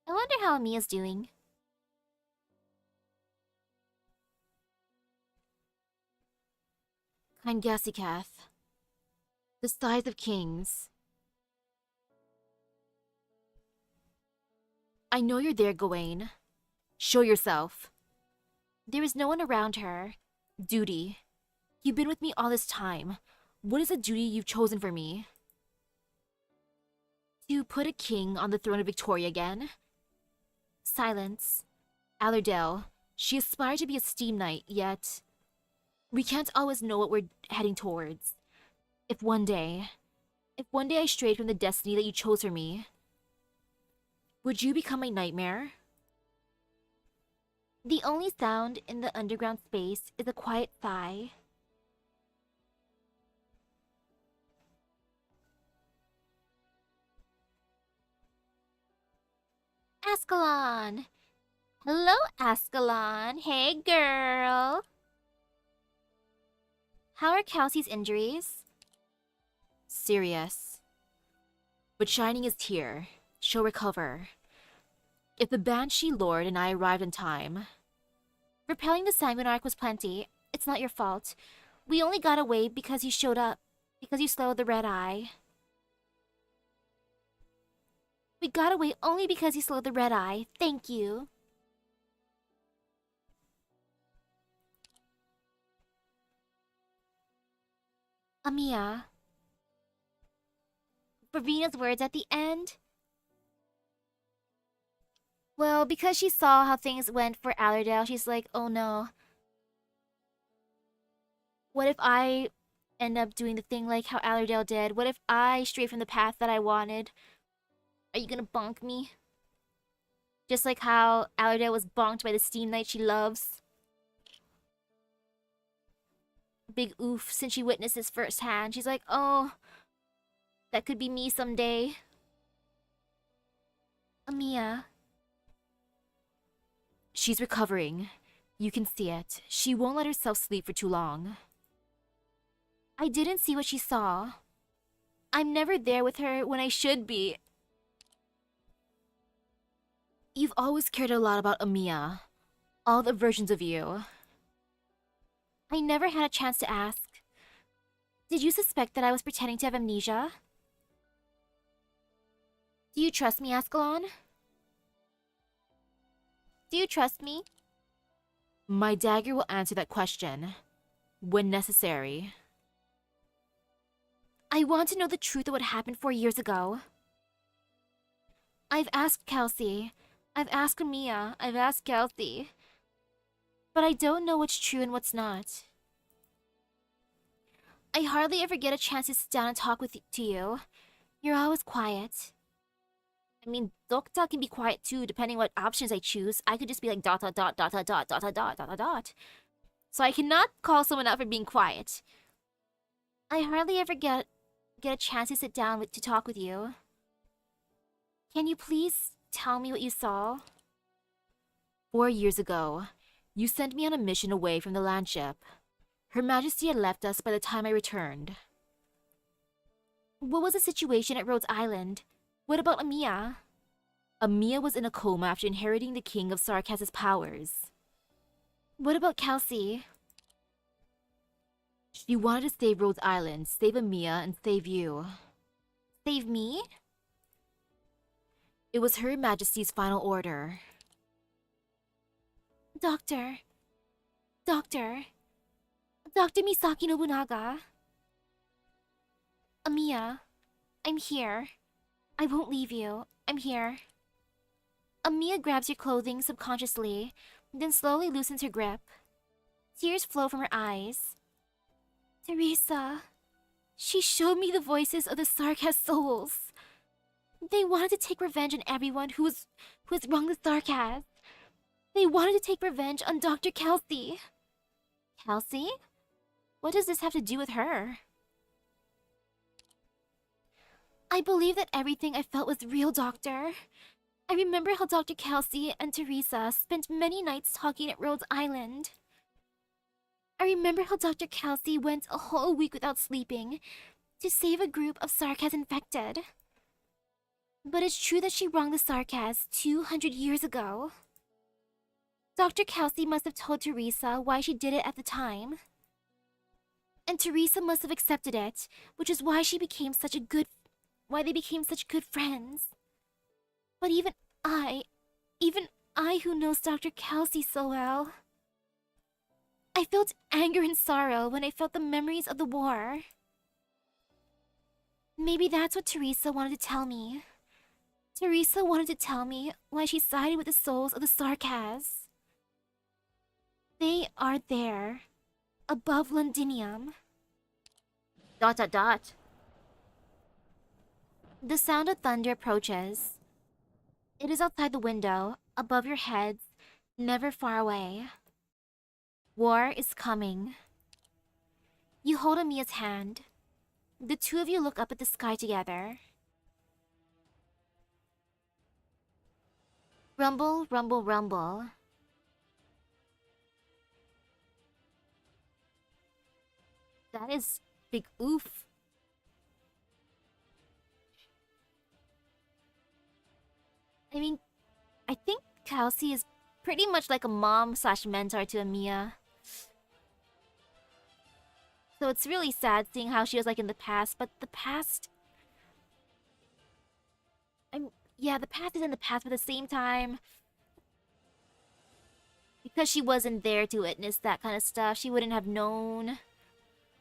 I wonder how Amia's doing. Kind Gassikath. The size of kings. I know you're there, Gawain. Show yourself. There is no one around her. Duty. You've been with me all this time. What is the duty you've chosen for me? To put a king on the throne of Victoria again? Silence. Allerdale, she aspired to be a steam knight, yet we can't always know what we're heading towards. If one day I strayed from the destiny that you chose for me, would you become my nightmare? The only sound in the underground space is a quiet sigh. Ascalon! Hello, Ascalon. Hey, girl. How are Kelsey's injuries? Serious. But Shining is here. She'll recover. If the Banshee Lord and I arrived in time... Repelling the Sanguinarch was plenty. It's not your fault. We only got away because you showed up. Because you slowed the red eye. We got away only because you slowed the red eye. Thank you. Amiya. Verina's words at the end? Well, because she saw how things went for Allerdale, she's like, oh no. What if I end up doing the thing like how Allerdale did? What if I stray from the path that I wanted? Are you gonna bonk me? Just like how Allerdale was bonked by the Steam Knight she loves. Big oof since she witnessed this firsthand. She's like, oh, that could be me someday. Amiya. She's recovering. You can see it. She won't let herself sleep for too long. I didn't see what she saw. I'm never there with her when I should be. You've always cared a lot about Amiya. All the versions of you. I never had a chance to ask. Did you suspect that I was pretending to have amnesia? Do you trust me, Ascalon? Do you trust me? My dagger will answer that question. When necessary. I want to know the truth of what happened 4 years ago. I've asked Kelsey. I've asked Amiya. I've asked Kelsey. But I don't know what's true and what's not. I hardly ever get a chance to sit down and talk to you. You're always quiet. I mean, Dokta can be quiet too, depending what options I choose. I could just be like dot dot dot dot dot dot dot dot dot dot dot. So I cannot call someone out for being quiet. I hardly ever get a chance to sit down to talk with you. Can you please tell me what you saw? 4 years ago, you sent me on a mission away from the landship. Her Majesty had left us by the time I returned. What was the situation at Rhodes Island? What about Amiya? Amiya was in a coma after inheriting the King of Sarkaz's powers. What about Kelsey? She wanted to save Rhodes Island, save Amiya, and save you. Save me? It was Her Majesty's final order. Doctor Misaki Nobunaga. Amiya, I'm here. I won't leave you. I'm here. Amiya grabs your clothing subconsciously, then slowly loosens her grip. Tears flow from her eyes. Teresa, she showed me the voices of the Sarkaz souls. They wanted to take revenge on everyone who has wronged the Sarkaz. They wanted to take revenge on Dr. Kelsey. Kelsey? What does this have to do with her? I believe that everything I felt was real, Doctor. I remember how Dr. Kelsey and Teresa spent many nights talking at Rhodes Island. I remember how Dr. Kelsey went a whole week without sleeping to save a group of Sarkaz infected. But it's true that she wronged the Sarkaz 200 years ago. Dr. Kelsey must have told Teresa why she did it at the time. And Teresa must have accepted it, which is why they became such good friends. But even I who knows Dr. Kelsey so well, I felt anger and sorrow when I felt the memories of the war. Maybe that's what Teresa wanted to tell me. Teresa wanted to tell me why she sided with the souls of the Sarkaz. They are there, above Londinium. ... The sound of thunder approaches. It is outside the window, above your heads, never far away. War is coming. You hold Amiya's hand. The two of you look up at the sky together. Rumble, rumble, rumble. That is big oof. I mean, I think Kelsey is pretty much like a mom slash mentor to Amiya. So it's really sad seeing how she was like in the past, but the past... yeah, the past is in the past, but at the same time... because she wasn't there to witness that kind of stuff, she wouldn't have known.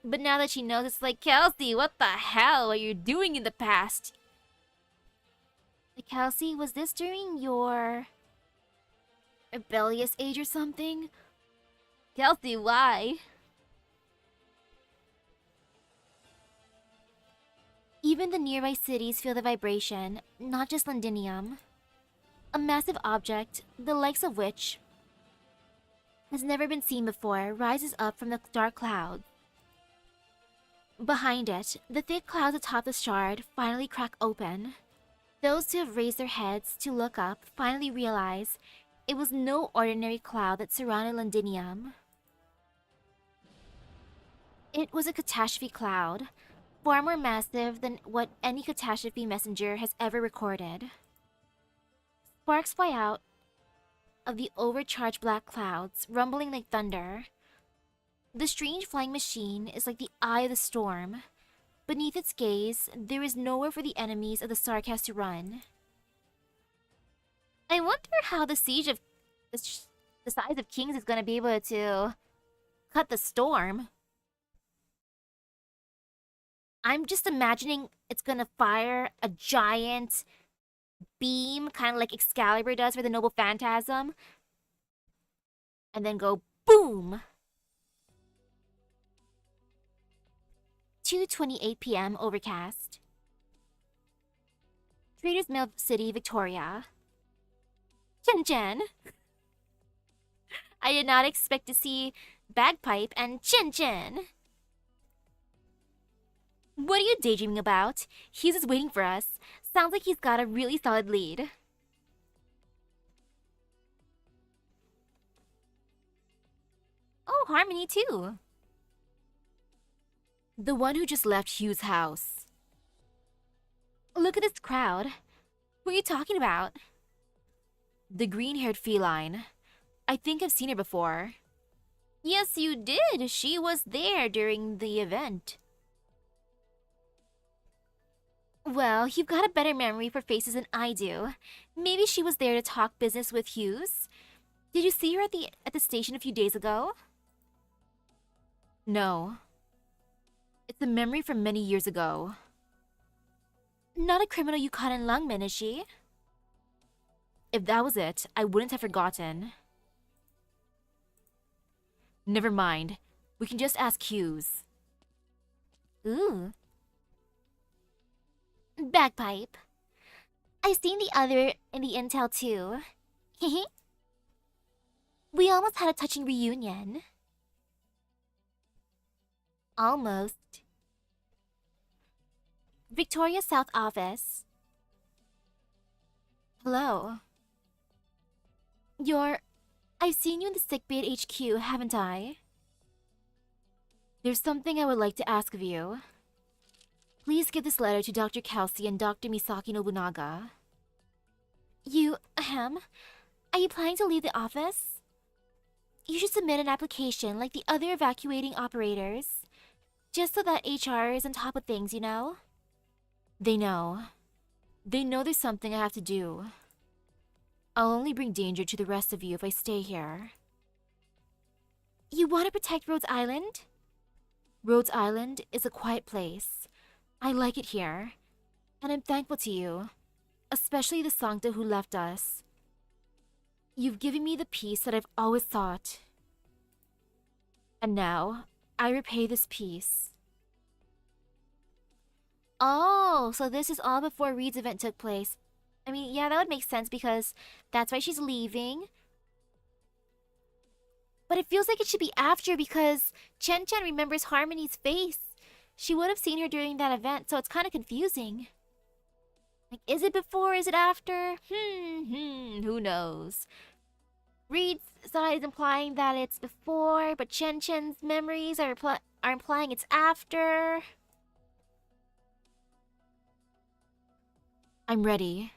But now that she knows, it's like, Kelsey, what the hell are you doing in the past? Like, Kelsey, was this during your... rebellious age or something? Kelsey, why? Even the nearby cities feel the vibration, not just Londinium. A massive object, the likes of which has never been seen before, rises up from the dark clouds. Behind it, the thick clouds atop the shard finally crack open. Those who have raised their heads to look up finally realize it was no ordinary cloud that surrounded Londinium. It was a catastrophe cloud, far more massive than what any catastrophe messenger has ever recorded. Sparks fly out of the overcharged black clouds, rumbling like thunder. The strange flying machine is like the eye of the storm. Beneath its gaze, there is nowhere for the enemies of the Sarkas to run. I wonder how the siege of the size of Kings is gonna be able to cut the storm. I'm just imagining it's gonna fire a giant beam, kind of like Excalibur does for the Noble Phantasm, and then go boom! 2:28 p.m. overcast. Traders Mill City, Victoria. Chen. I did not expect to see Bagpipe and Chen. What are you daydreaming about? He's just waiting for us. Sounds like he's got a really solid lead. Oh, Harmony too. The one who just left Hugh's house. Look at this crowd. Who are you talking about? The green-haired feline. I think I've seen her before. Yes, you did. She was there during the event. Well, you've got a better memory for faces than I do. Maybe she was there to talk business with Hughes. Did you see her at the station a few days ago? No. It's a memory from many years ago. Not a criminal you caught in Lungmen, is she? If that was it, I wouldn't have forgotten. Never mind. We can just ask Hughes. Ooh. Bagpipe. I've seen the other in the intel too. Hehe. We almost had a touching reunion. Almost. Victoria South Office. Hello. I've seen you in the sickbay at HQ, haven't I? There's something I would like to ask of you. Please give this letter to Dr. Kelsey and Dr. Misaki Nobunaga. Are you planning to leave the office? You should submit an application like the other evacuating operators. Just so that HR is on top of things, you know? They know. They know there's something I have to do. I'll only bring danger to the rest of you if I stay here. You want to protect Rhodes Island? Rhodes Island is a quiet place. I like it here. And I'm thankful to you. Especially the Sancta who left us. You've given me the peace that I've always sought. And now, I repay this peace. Oh, so this is all before Reed's event took place. I mean, yeah, that would make sense because that's why she's leaving. But it feels like it should be after because Chen Chen remembers Harmony's face. She would have seen her during that event, so it's kind of confusing. Like, is it before? Is it after? Who knows? Reed's side is implying that it's before, but Chen Chen's memories are implying it's after. I'm ready.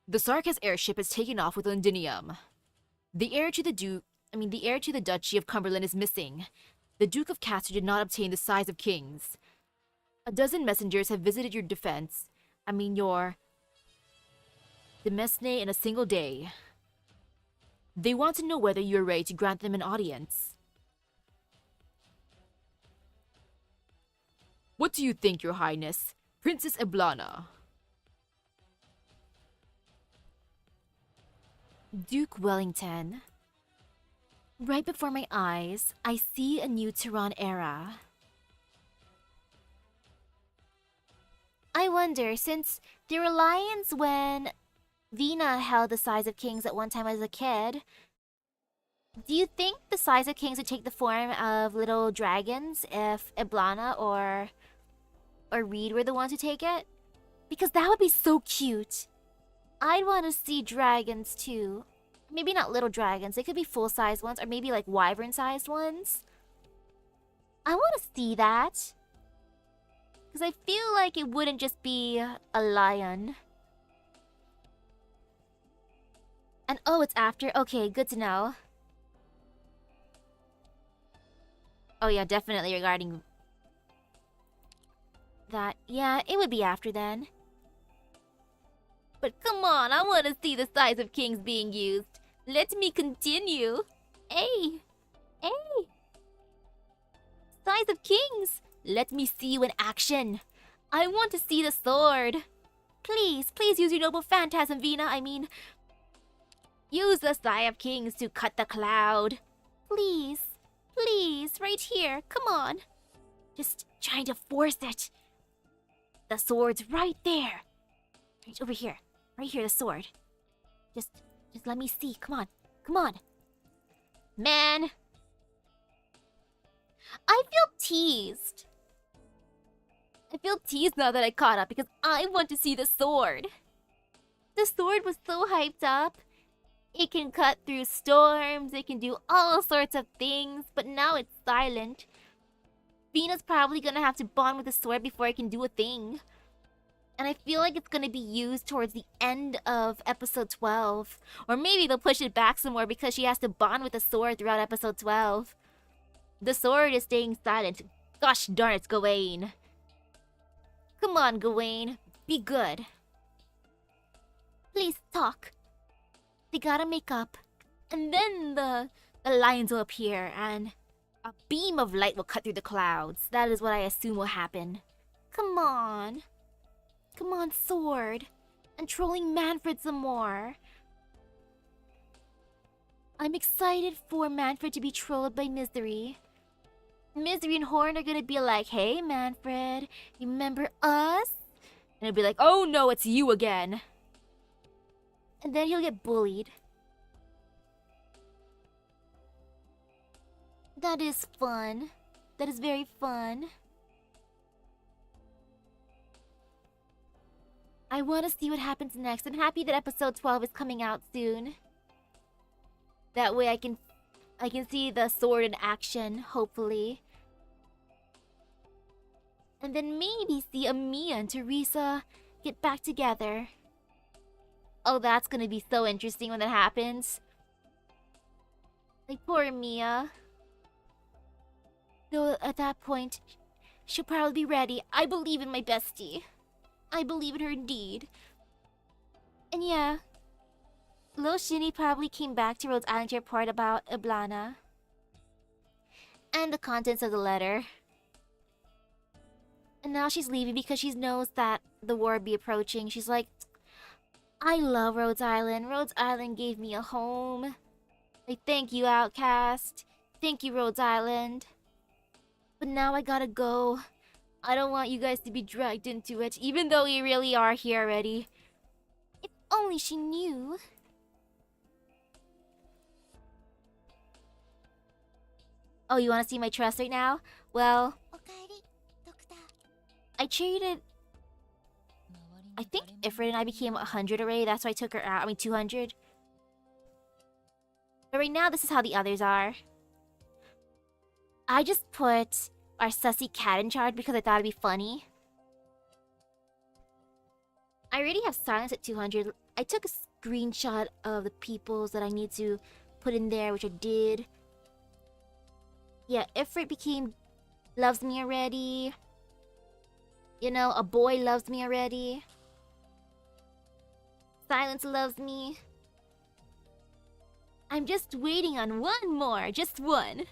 The Sarkis airship has taken off with Londinium. The heir to the Duchy of Cumberland is missing. The Duke of Castor did not obtain the size of kings. A dozen messengers have visited your your Demesne in a single day. They want to know whether you are ready to grant them an audience. What do you think, Your Highness? Princess Eblana. Duke Wellington. Right before my eyes, I see a new Tehran era. I wonder, since the alliance when Vina held the size of kings at one time as a kid, do you think the size of kings would take the form of little dragons if Eblana or Reed were the ones to take it? Because that would be so cute. I'd want to see dragons too. Maybe not little dragons. They could be full-sized ones or maybe like wyvern-sized ones. I want to see that. Because I feel like it wouldn't just be a lion. And oh, it's after? Okay, good to know. Oh yeah, definitely regarding that. Yeah, it would be after then. But come on, I want to see the size of kings being used. Let me continue. Hey! Hey! Size of kings! Let me see you in action. I want to see the sword. Please, please use your noble phantasm, Vina. I mean, use the Sigh of Kings to cut the cloud. Please, please, right here. Come on. Just trying to force it. The sword's right there. Right over here. Right here, the sword. Just let me see. Come on. Come on. Man. I feel teased. I feel teased now that I caught up because I want to see the sword. The sword was so hyped up. It can cut through storms. It can do all sorts of things. But now it's silent. Vina's probably gonna have to bond with the sword before it can do a thing. And I feel like it's gonna be used towards the end of episode 12. Or maybe they'll push it back some more because she has to bond with the sword throughout episode 12. The sword is staying silent. Gosh darn it, Gawain. Come on, Gawain. Be good. Please talk. They gotta make up. And then the lions will appear and a beam of light will cut through the clouds. That is what I assume will happen. Come on. Come on, sword. And trolling Manfred some more. I'm excited for Manfred to be trolled by Misery. Misery and Horn are gonna be like, hey, Manfred, you remember us? And he'll be like, oh no, it's you again. And then he'll get bullied. That is fun. That is very fun. I want to see what happens next. I'm happy that episode 12 is coming out soon. That way I can see the sword in action, hopefully. And then maybe see Amia and Teresa get back together. Oh, that's gonna be so interesting when that happens. Like, poor Mia. Though at that point, she'll probably be ready. I believe in my bestie. I believe in her indeed. And yeah, Lil Shinny probably came back to Rhodes Island to report about Eblana. And the contents of the letter. And now she's leaving because she knows that the war will be approaching. She's like, I love Rhodes Island. Rhodes Island gave me a home. Like, thank you, Outcast. Thank you, Rhodes Island. But now I gotta go. I don't want you guys to be dragged into it, even though you really are here already. only she knew. Oh, you want to see my trust right now? Well, I traded... I think Ifrit and I became 100 already. That's why I took her out. I mean, 200. But right now, this is how the others are. I just put our sussy cat in charge because I thought it'd be funny. I already have silence at 200. I took a screenshot of the peoples that I need to put in there, which I did. Yeah, Ifrit became... loves me already. You know, a boy loves me already. Silence loves me. I'm just waiting on one more. Just one.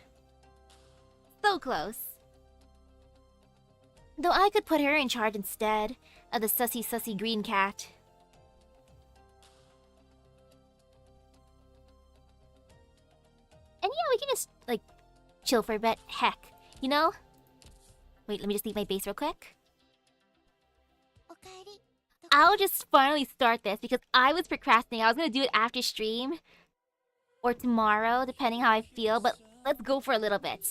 So close. Though I could put her in charge instead of the sussy green cat. And yeah, we can just, like, chill for a bit. Heck, you know? Wait, let me just leave my base real quick. I'll just finally start this because I was procrastinating. I was gonna do it after stream. Or tomorrow, depending how I feel. But let's go for a little bit.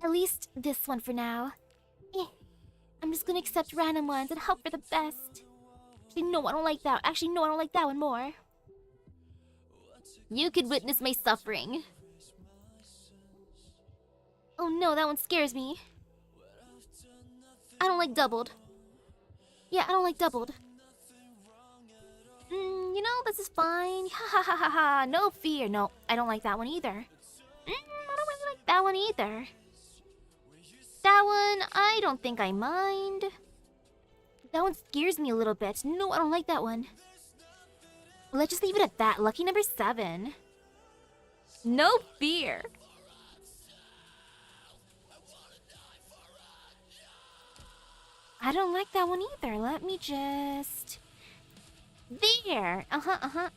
At least this one for now. I'm just gonna accept random ones and hope for the best. Actually, no, I don't like that. Actually, no, I don't like that one more. You could witness my suffering. Oh no, that one scares me. I don't like doubled. Yeah, I don't like doubled. You know, this is fine. Ha ha ha ha ha. No fear. No, I don't like that one either. I don't really like that one either. That one, I don't think I mind. That one scares me a little bit. No, I don't like that one. Let's just leave it at that. Lucky number 7. No fear. I don't like that one either. Let me just... There! Uh-huh.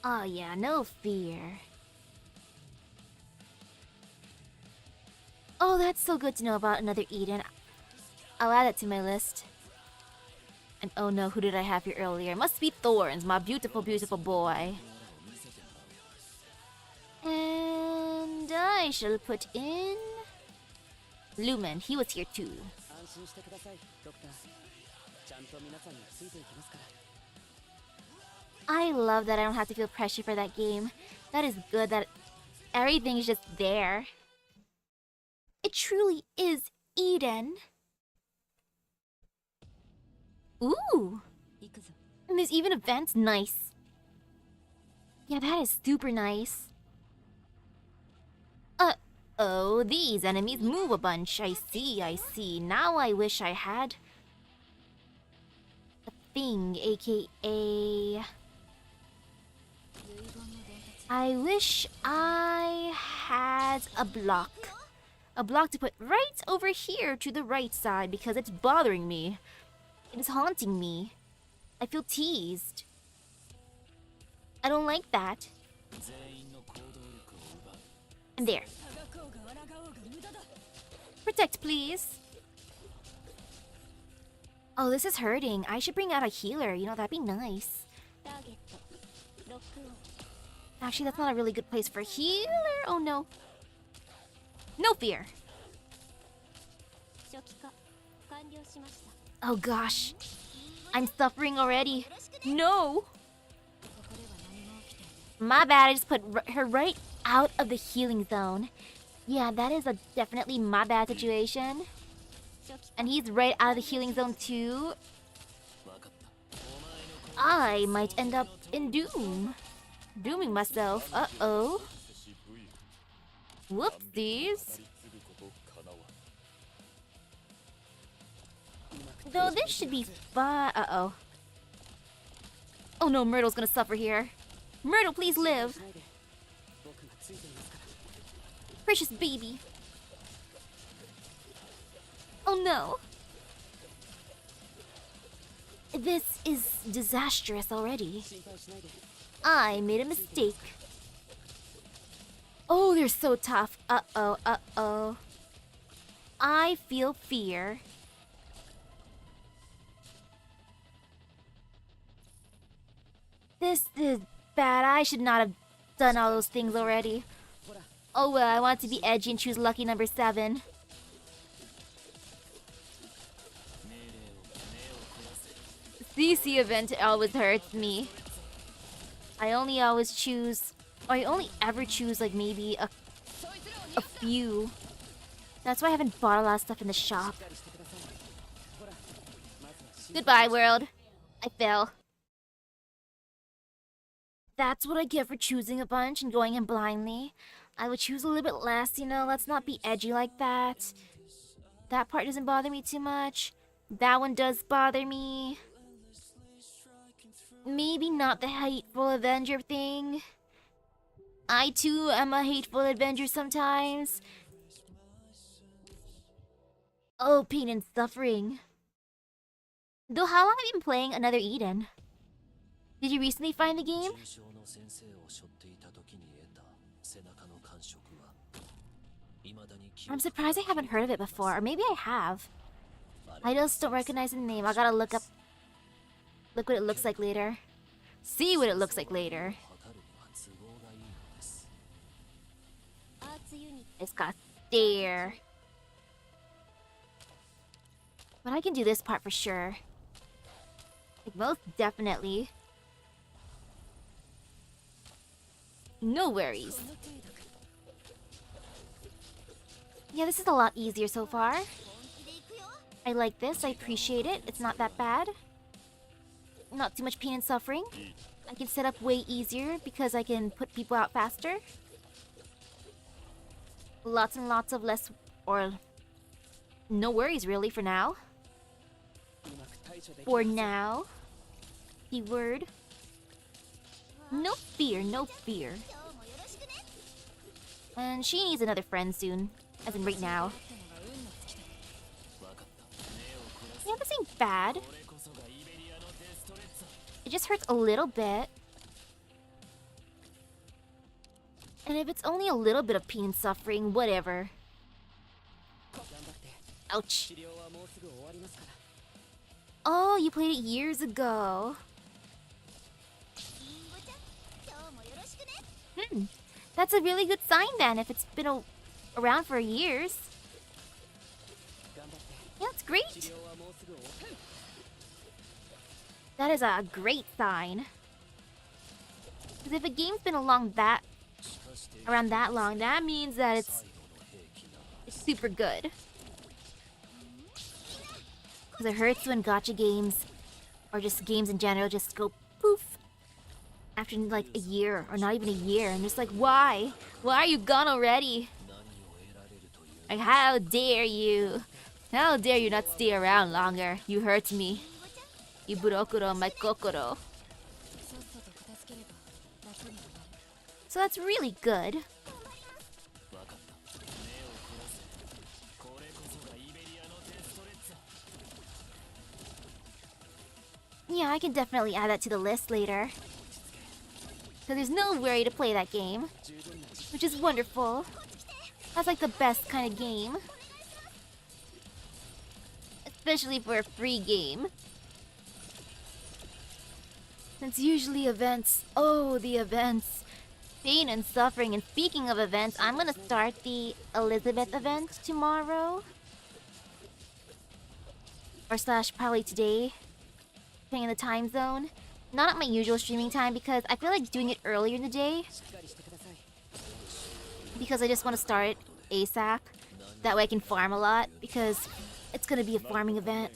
Oh yeah, no fear. Oh, that's so good to know about another Eden. I'll add it to my list. And oh no, who did I have here earlier? Must be Thorns, my beautiful, beautiful boy. And I shall put in... Lumen, he was here too. I love that I don't have to feel pressure for that game. That is good that everything is just there. It truly is Eden. Ooh! And there's even events. Nice. Yeah, that is super nice. Oh, these enemies move a bunch. I see. Now I wish I had a thing, aka... I wish I had a block. A block to put right over here to the right side because it's bothering me. It is haunting me. I feel teased. I don't like that. And there. Protect, please. Oh, this is hurting. I should bring out a healer. You know, that'd be nice. Actually, that's not a really good place for healer. Oh, no. No fear. Oh, gosh. I'm suffering already. No. My bad. I just put her right out of the healing zone. Yeah, that is a definitely my bad situation. And he's right out of the healing zone too. I might end up in doom. Dooming myself. Uh-oh. Whoopsies. Though this should be fine. Uh-oh. Oh no, Myrtle's gonna suffer here. Myrtle, please live. Precious baby. Oh no. This is disastrous already. I made a mistake. Oh, they're so tough. Uh-oh. I feel fear. This is bad. I should not have done all those things already. Oh well, I want to be edgy and choose lucky number 7. CC event always hurts me. I only ever choose like maybe a few. That's why I haven't bought a lot of stuff in the shop. Goodbye, world. I fell. That's what I get for choosing a bunch and going in blindly. I would choose a little bit less, you know, let's not be edgy like that. That part doesn't bother me too much. That one does bother me. Maybe not the hateful Avenger thing. I too am a hateful Avenger sometimes. Oh, pain and suffering. Though, how long have you been playing Another Eden? Did you recently find the game? I'm surprised I haven't heard of it before, or maybe I have. I just don't recognize the name. I gotta look what it looks like later. See what it looks like later. It's got stare. But I can do this part for sure. Like, most definitely. No worries. Yeah, this is a lot easier so far. I like this, I appreciate it. It's not that bad. Not too much pain and suffering. I can set up way easier because I can put people out faster. Lots and lots of less, or no worries really for now. For now. Keyword. No fear, no fear. And she needs another friend soon. As in right now. Yeah, this ain't bad. It just hurts a little bit. And if it's only a little bit of pain and suffering, whatever. Ouch. Oh, you played it years ago. That's a really good sign then, if it's been around for years. Yeah, it's great. That is a great sign. Because if a game's been around that long, that means that it's super good. Because it hurts when gacha games, or just games in general, just go poof. After like a year, or not even a year. I'm just like, why? Why are you gone already? Like, how dare you? How dare you not stay around longer? You hurt me. Iburokuro my kokoro. So that's really good. Yeah, I can definitely add that to the list later. So there's no worry to play that game. Which is wonderful. That's like the best kind of game. Especially for a free game. Since usually events... Oh, the events. Pain and suffering. And speaking of events, I'm gonna start the Elizabeth event tomorrow. Or slash probably today. Depending on the time zone. Not at my usual streaming time because I feel like doing it earlier in the day. Because I just want to start it ASAP. That way I can farm a lot because it's gonna be a farming event.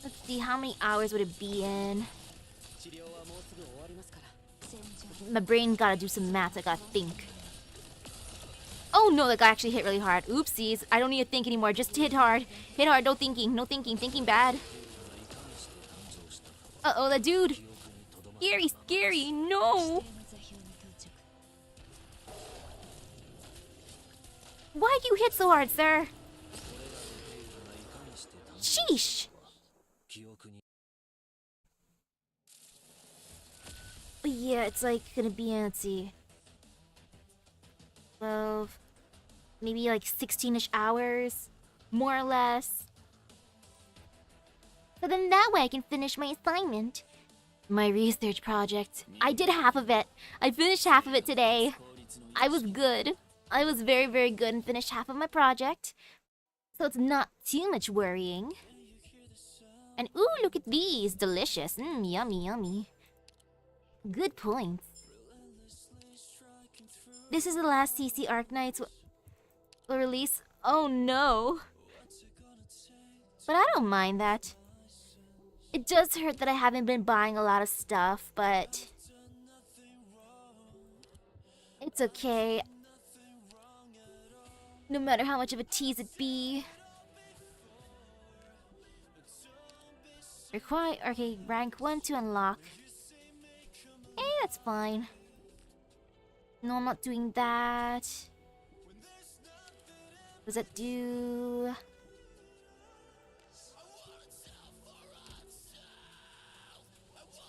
Let's see, how many hours would it be in? My brain gotta do some math, I gotta think. Oh no, that guy actually hit really hard. Oopsies, I don't need to think anymore, just hit hard. Hit hard, no thinking, no thinking, thinking bad. Uh-oh, that dude. Scary, scary, no. Why'd you hit so hard, sir? Sheesh. But yeah, it's like gonna be in, let's see. 12, maybe like 16-ish hours, more or less. So then that way I can finish my assignment. My research project. I did half of it. I finished half of it today. I was good. I was very, very good and finished half of my project. So it's not too much worrying. And ooh, look at these. Delicious. Yummy, yummy. Good points. This is the last CC Arknights will release. Oh no. But I don't mind that. It does hurt that I haven't been buying a lot of stuff, but it's okay. No matter how much of a tease it be. Okay, rank 1 to unlock. That's fine. No, I'm not doing that. What does that do?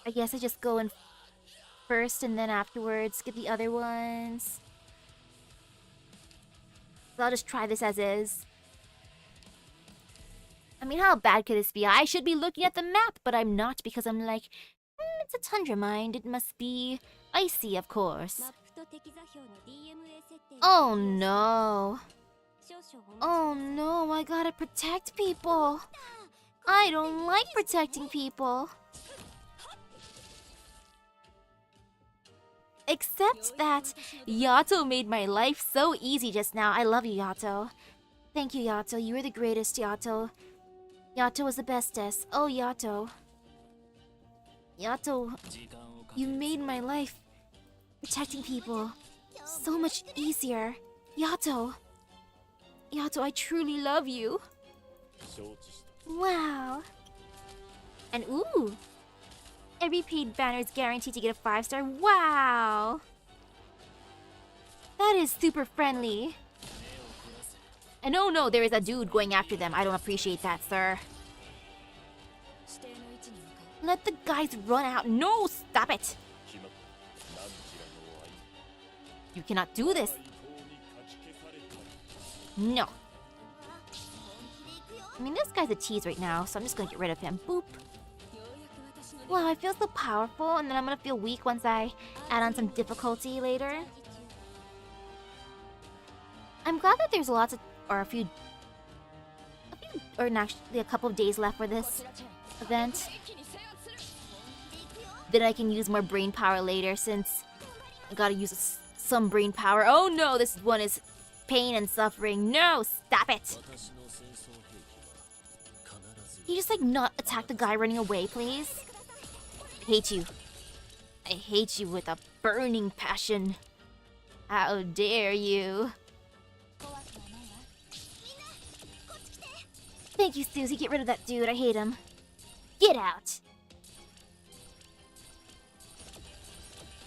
I guess I just go in first and then afterwards get the other ones. So I'll just try this as is. I mean, how bad could this be? I should be looking at the map, but I'm not because I'm like, it's a tundra mind. It must be icy, of course. Oh no. Oh no, I gotta protect people. I don't like protecting people. Except that Yato made my life so easy just now. I love you, Yato. Thank you, Yato. You were the greatest, Yato. Yato was the bestest. Oh, Yato. Yato, you made my life protecting people so much easier. Yato. Yato, I truly love you. Wow. And ooh. Every paid banner is guaranteed to get a 5-star. Wow! That is super friendly. And oh no, there is a dude going after them. I don't appreciate that, sir. Let the guys run out. No, stop it! You cannot do this. No. I mean, this guy's a tease right now, so I'm just gonna get rid of him. Boop. Wow, I feel so powerful, and then I'm gonna feel weak once I add on some difficulty later. I'm glad that there's lots of, or actually a couple of days left for this event. Then I can use more brain power later, since I gotta use some brain power. Oh no, this one is pain and suffering. No, stop it! Can you just like not attack the guy running away, please? I hate you. I hate you with a burning passion. How dare you? Thank you, Susie. Get rid of that dude. I hate him. Get out!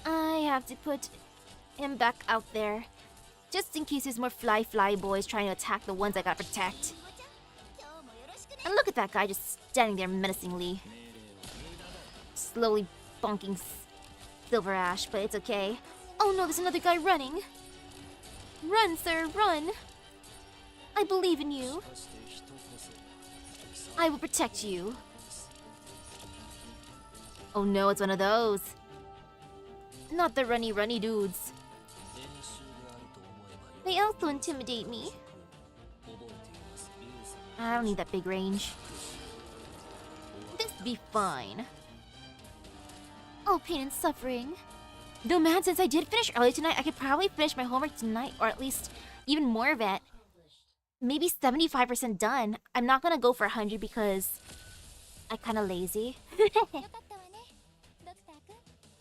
I have to put him back out there. Just in case there's more fly boys trying to attack the ones I gotta protect. And look at that guy just standing there menacingly. Slowly bonking Silver Ash, but it's okay. Oh no, there's another guy running. Run, sir, run. I believe in you. I will protect you. Oh no, it's one of those. Not the runny dudes. They also intimidate me. I don't need that big range. This'd be fine. Oh, pain and suffering. No man, since I did finish early tonight, I could probably finish my homework tonight, or at least even more of it. Maybe 75% done. I'm not gonna go for 100 because I'm kinda lazy.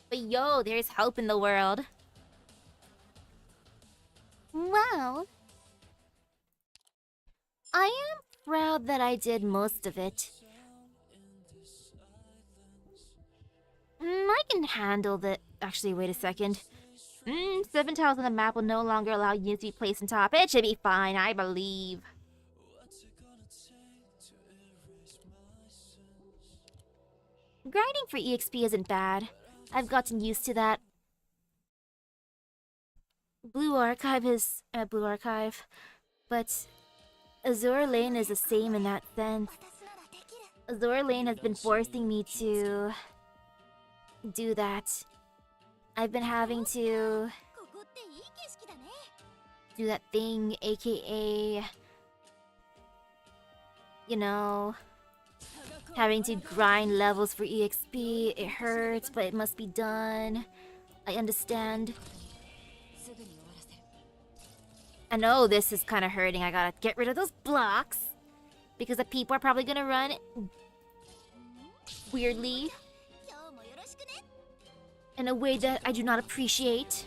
But yo, there's hope in the world. Wow. I am proud that I did most of it. I can handle the... Actually, wait a second. 7 tiles on the map will no longer allow units to be placed on top. It should be fine, I believe. Grinding for EXP isn't bad. I've gotten used to that. Blue Archive is... Blue Archive. But... Azure Lane is the same in that sense. Azure Lane has been forcing me to do that. I've been having to do that thing, aka, you know, having to grind levels for EXP. It hurts, but it must be done. I understand. I know this is kind of hurting. I gotta get rid of those blocks because the people are probably gonna run weirdly in a way that I do not appreciate.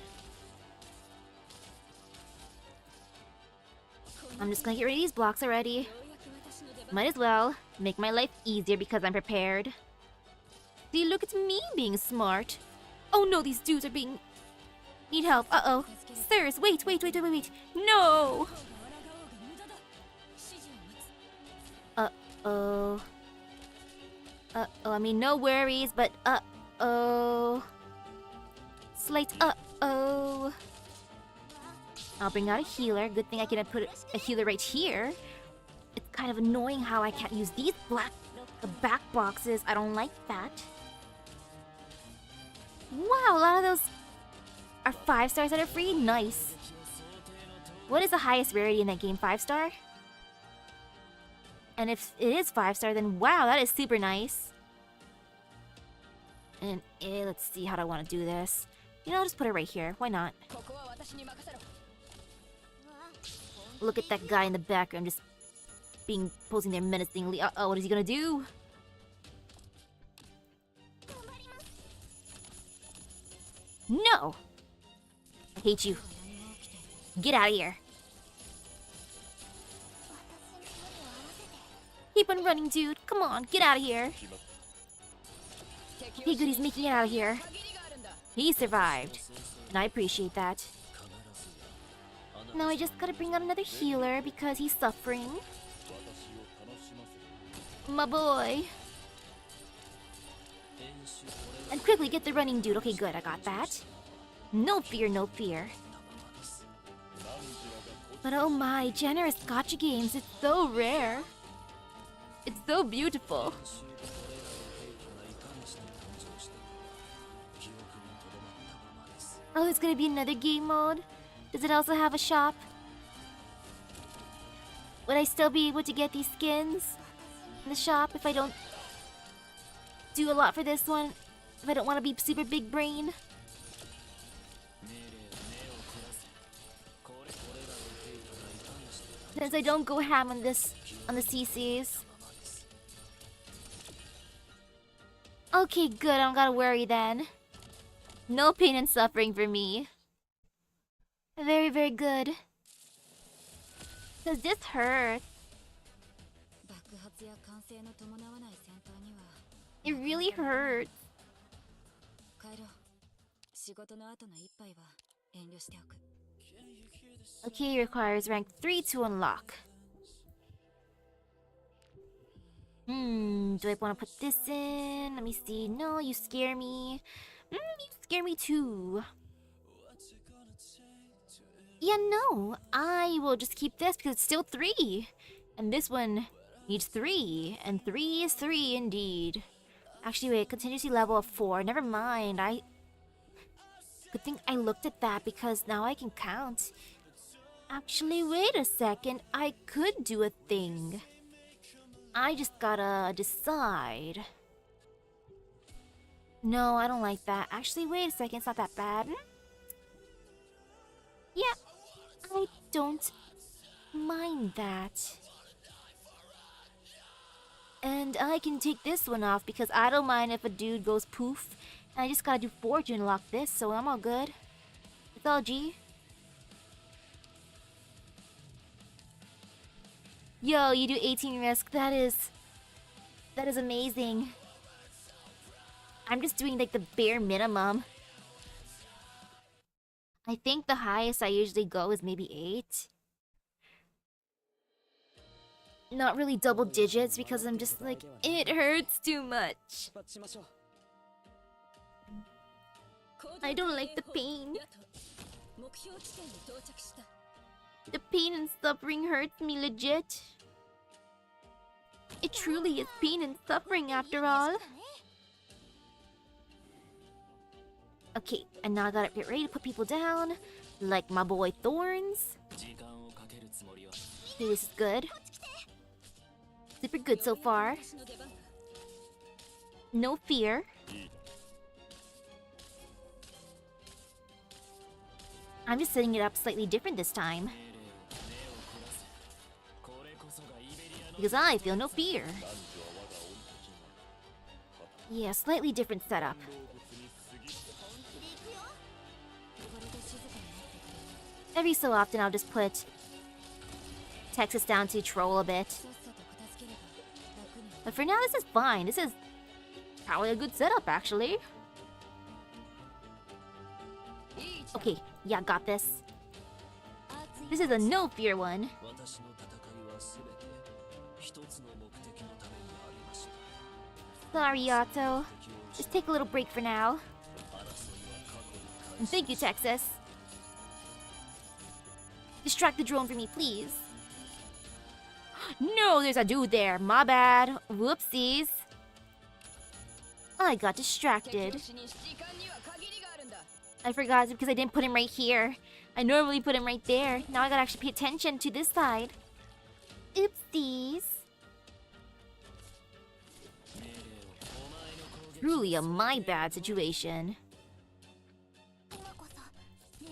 I'm just gonna get rid of these blocks already. Might as well make my life easier because I'm prepared. See, look at me being smart. Oh no, these dudes are being... Need help. Uh-oh. Sirs, wait. No! Uh-oh. Uh-oh, I mean, no worries, but uh-oh. Slight uh-oh. I'll bring out a healer. Good thing I can put a healer right here. It's kind of annoying how I can't use these back boxes. I don't like that. Wow, a lot of those are 5 stars that are free. Nice. What is the highest rarity in that game? 5 star? And if it is 5 star, then wow, that is super nice. And let's see how do I want to do this. You know, I'll just put it right here. Why not? Look at that guy in the background just posing there menacingly. Uh-oh, what is he gonna do? No! I hate you. Get out of here. Keep on running, dude. Come on, get out of here. Okay, good, he's making it out of here. He survived. And I appreciate that. Now I just gotta bring out another healer because he's suffering. My boy. And quickly get the running dude. Okay, good, I got that. No fear, no fear. But oh my, generous gacha games, it's so rare. It's so beautiful. Oh, there's gonna be another game mode? Does it also have a shop? Would I still be able to get these skins in the shop if I don't do a lot for this one? If I don't want to be super big brain? Since I don't go ham on the CCs. Okay, good, I don't gotta worry then. No pain and suffering for me. Very, very good. Cause this hurts. It really hurts. Okay, requires rank 3 to unlock. Do I want to put this in? Let me see. No, you scare me. You scare me too. Yeah, no. I will just keep this because it's still 3. And this one needs 3. And 3 is 3 indeed. Actually, wait. Contingency level of 4. Never mind. Good thing I looked at that because now I can count. Actually, wait a second. I could do a thing. I just gotta decide. No, I don't like that. Actually, wait a second. It's not that bad. Yeah, I don't mind that. And I can take this one off because I don't mind if a dude goes poof. And I just gotta do 4 to unlock this, so I'm all good. It's all G. Yo, you do 18 risk. That is amazing. I'm just doing like the bare minimum. I think the highest I usually go is maybe 8. Not really double digits because I'm just like, it hurts too much. I don't like the pain. The pain and suffering hurts me legit. It truly is pain and suffering after all. Okay, and now I gotta get ready to put people down. Like my boy Thorns. Okay, this is good. Super good so far. No fear. I'm just setting it up slightly different this time. Because I feel no fear. Yeah, slightly different setup. Every so often I'll just put Texas down to troll a bit. But for now this is fine. This is probably a good setup actually. Okay, yeah, got this. This is a no fear one. Sorry, Yato. Just take a little break for now. And thank you, Texas. Distract the drone for me, please. No, there's a dude there. My bad. Whoopsies. I got distracted. I forgot because I didn't put him right here. I normally put him right there. Now I gotta actually pay attention to this side. Oopsies. Truly a my bad situation.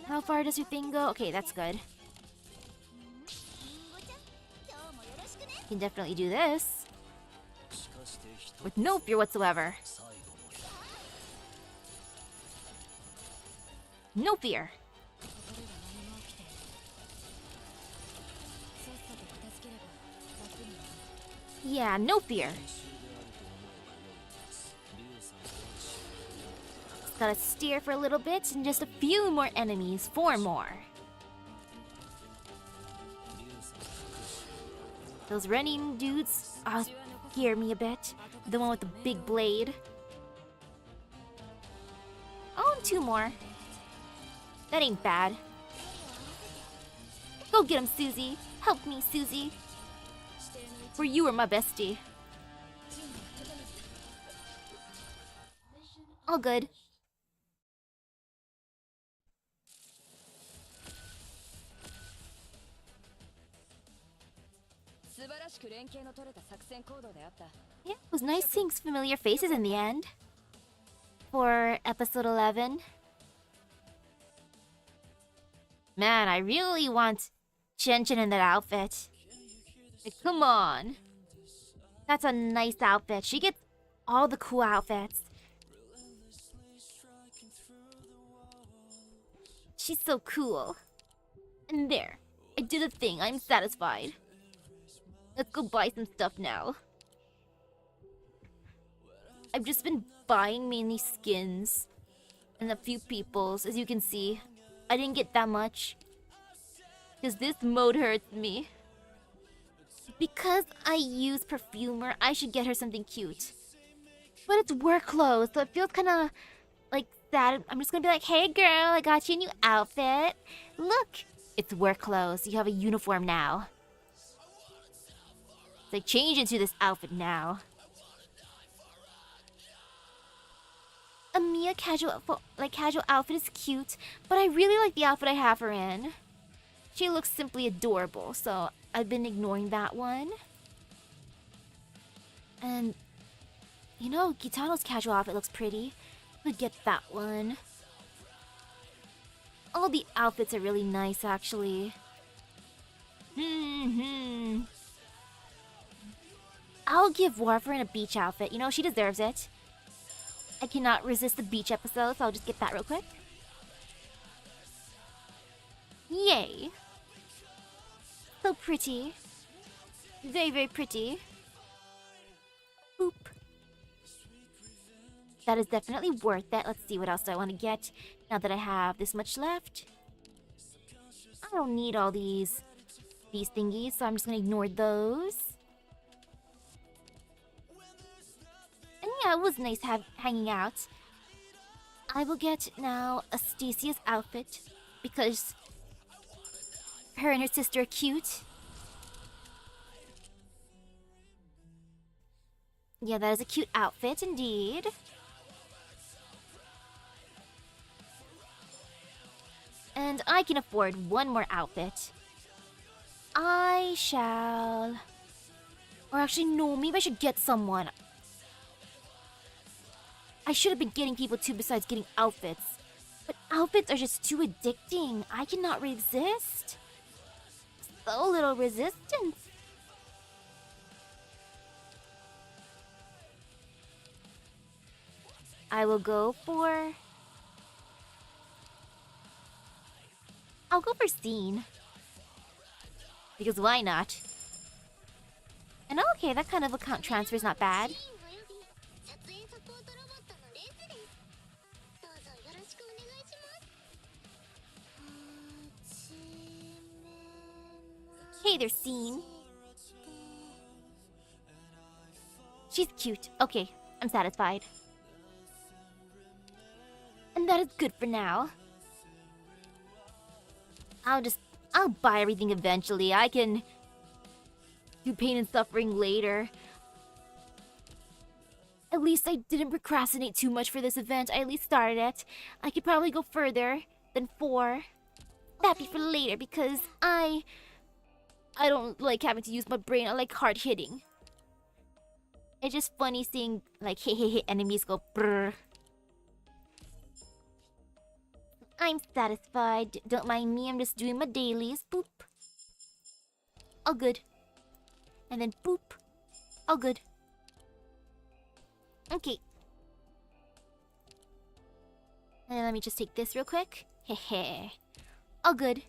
How far does your thing go? Okay, that's good. Can definitely do this. With no fear whatsoever. No fear. Yeah, no fear. Just gotta steer for a little bit and just a few more enemies. 4 more. Those running dudes scare me a bit. The one with the big blade. Oh, and 2 more. That ain't bad. Go get him, Susie. Help me, Susie. For you are my bestie. All good. Yeah, it was nice seeing familiar faces in the end. For episode 11. Man, I really want Chen Chen in that outfit. Like, come on. That's a nice outfit. She gets all the cool outfits. She's so cool. And there. I did a thing. I'm satisfied. Let's go buy some stuff now. I've just been buying mainly skins. And a few peoples, as you can see. I didn't get that much. Because this mode hurts me. Because I use perfumer, I should get her something cute. But it's work clothes, so it feels kind of like sad. I'm just gonna be like, hey girl, I got you a new outfit. Look, it's work clothes. You have a uniform now. So change into this outfit now. A Mia casual outfit is cute, but I really like the outfit I have her in. She looks simply adorable, so I've been ignoring that one. And, you know, Gitano's casual outfit looks pretty. Could get that one. All the outfits are really nice, actually. I'll give Warfarin a beach outfit. You know, she deserves it. I cannot resist the beach episode, so I'll just get that real quick. Yay. So pretty. Very, very pretty. Boop. That is definitely worth it. Let's see what else do I want to get now that I have this much left. I don't need all these thingies, so I'm just going to ignore those. And yeah, it was nice hanging out. I will get now Astasia's outfit because her and her sister are cute. Yeah, that is a cute outfit indeed. And I can afford one more outfit. I shall... Or actually, no, maybe I should get someone. I should have been getting people too besides getting outfits. But outfits are just too addicting. I cannot resist. So little resistance. I will go for... I'll go for scene. Because why not? And okay, that kind of account transfer is not bad. Hey there, scene. She's cute. Okay, I'm satisfied. And that is good for now. I'll buy everything eventually. I can do pain and suffering later. At least I didn't procrastinate too much for this event. I at least started it. I could probably go further than 4. That'd be for later because I don't like having to use my brain. I like hard hitting. It's just funny seeing like hey enemies go brrr. I'm satisfied. Don't mind me, I'm just doing my dailies. Boop. All good. And then boop. All good. Okay. And then let me just take this real quick. Hehe. All good.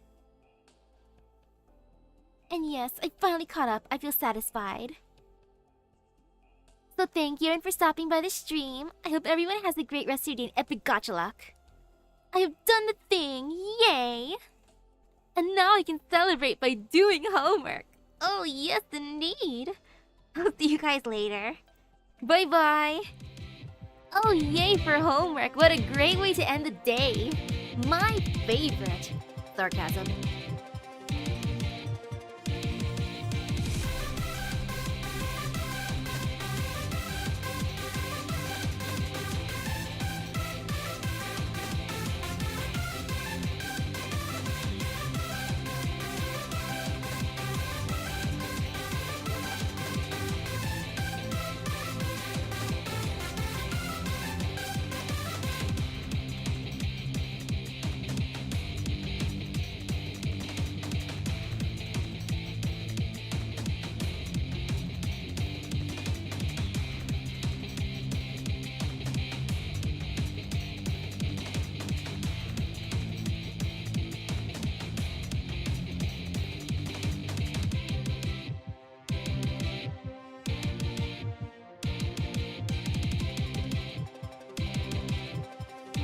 And yes, I finally caught up. I feel satisfied. So thank you for stopping by the stream. I hope everyone has a great rest of your day and epic gacha luck. I have done the thing! Yay! And now I can celebrate by doing homework. Oh yes, indeed. I'll see you guys later. Bye bye. Oh yay for homework. What a great way to end the day. My favorite. Sarcasm.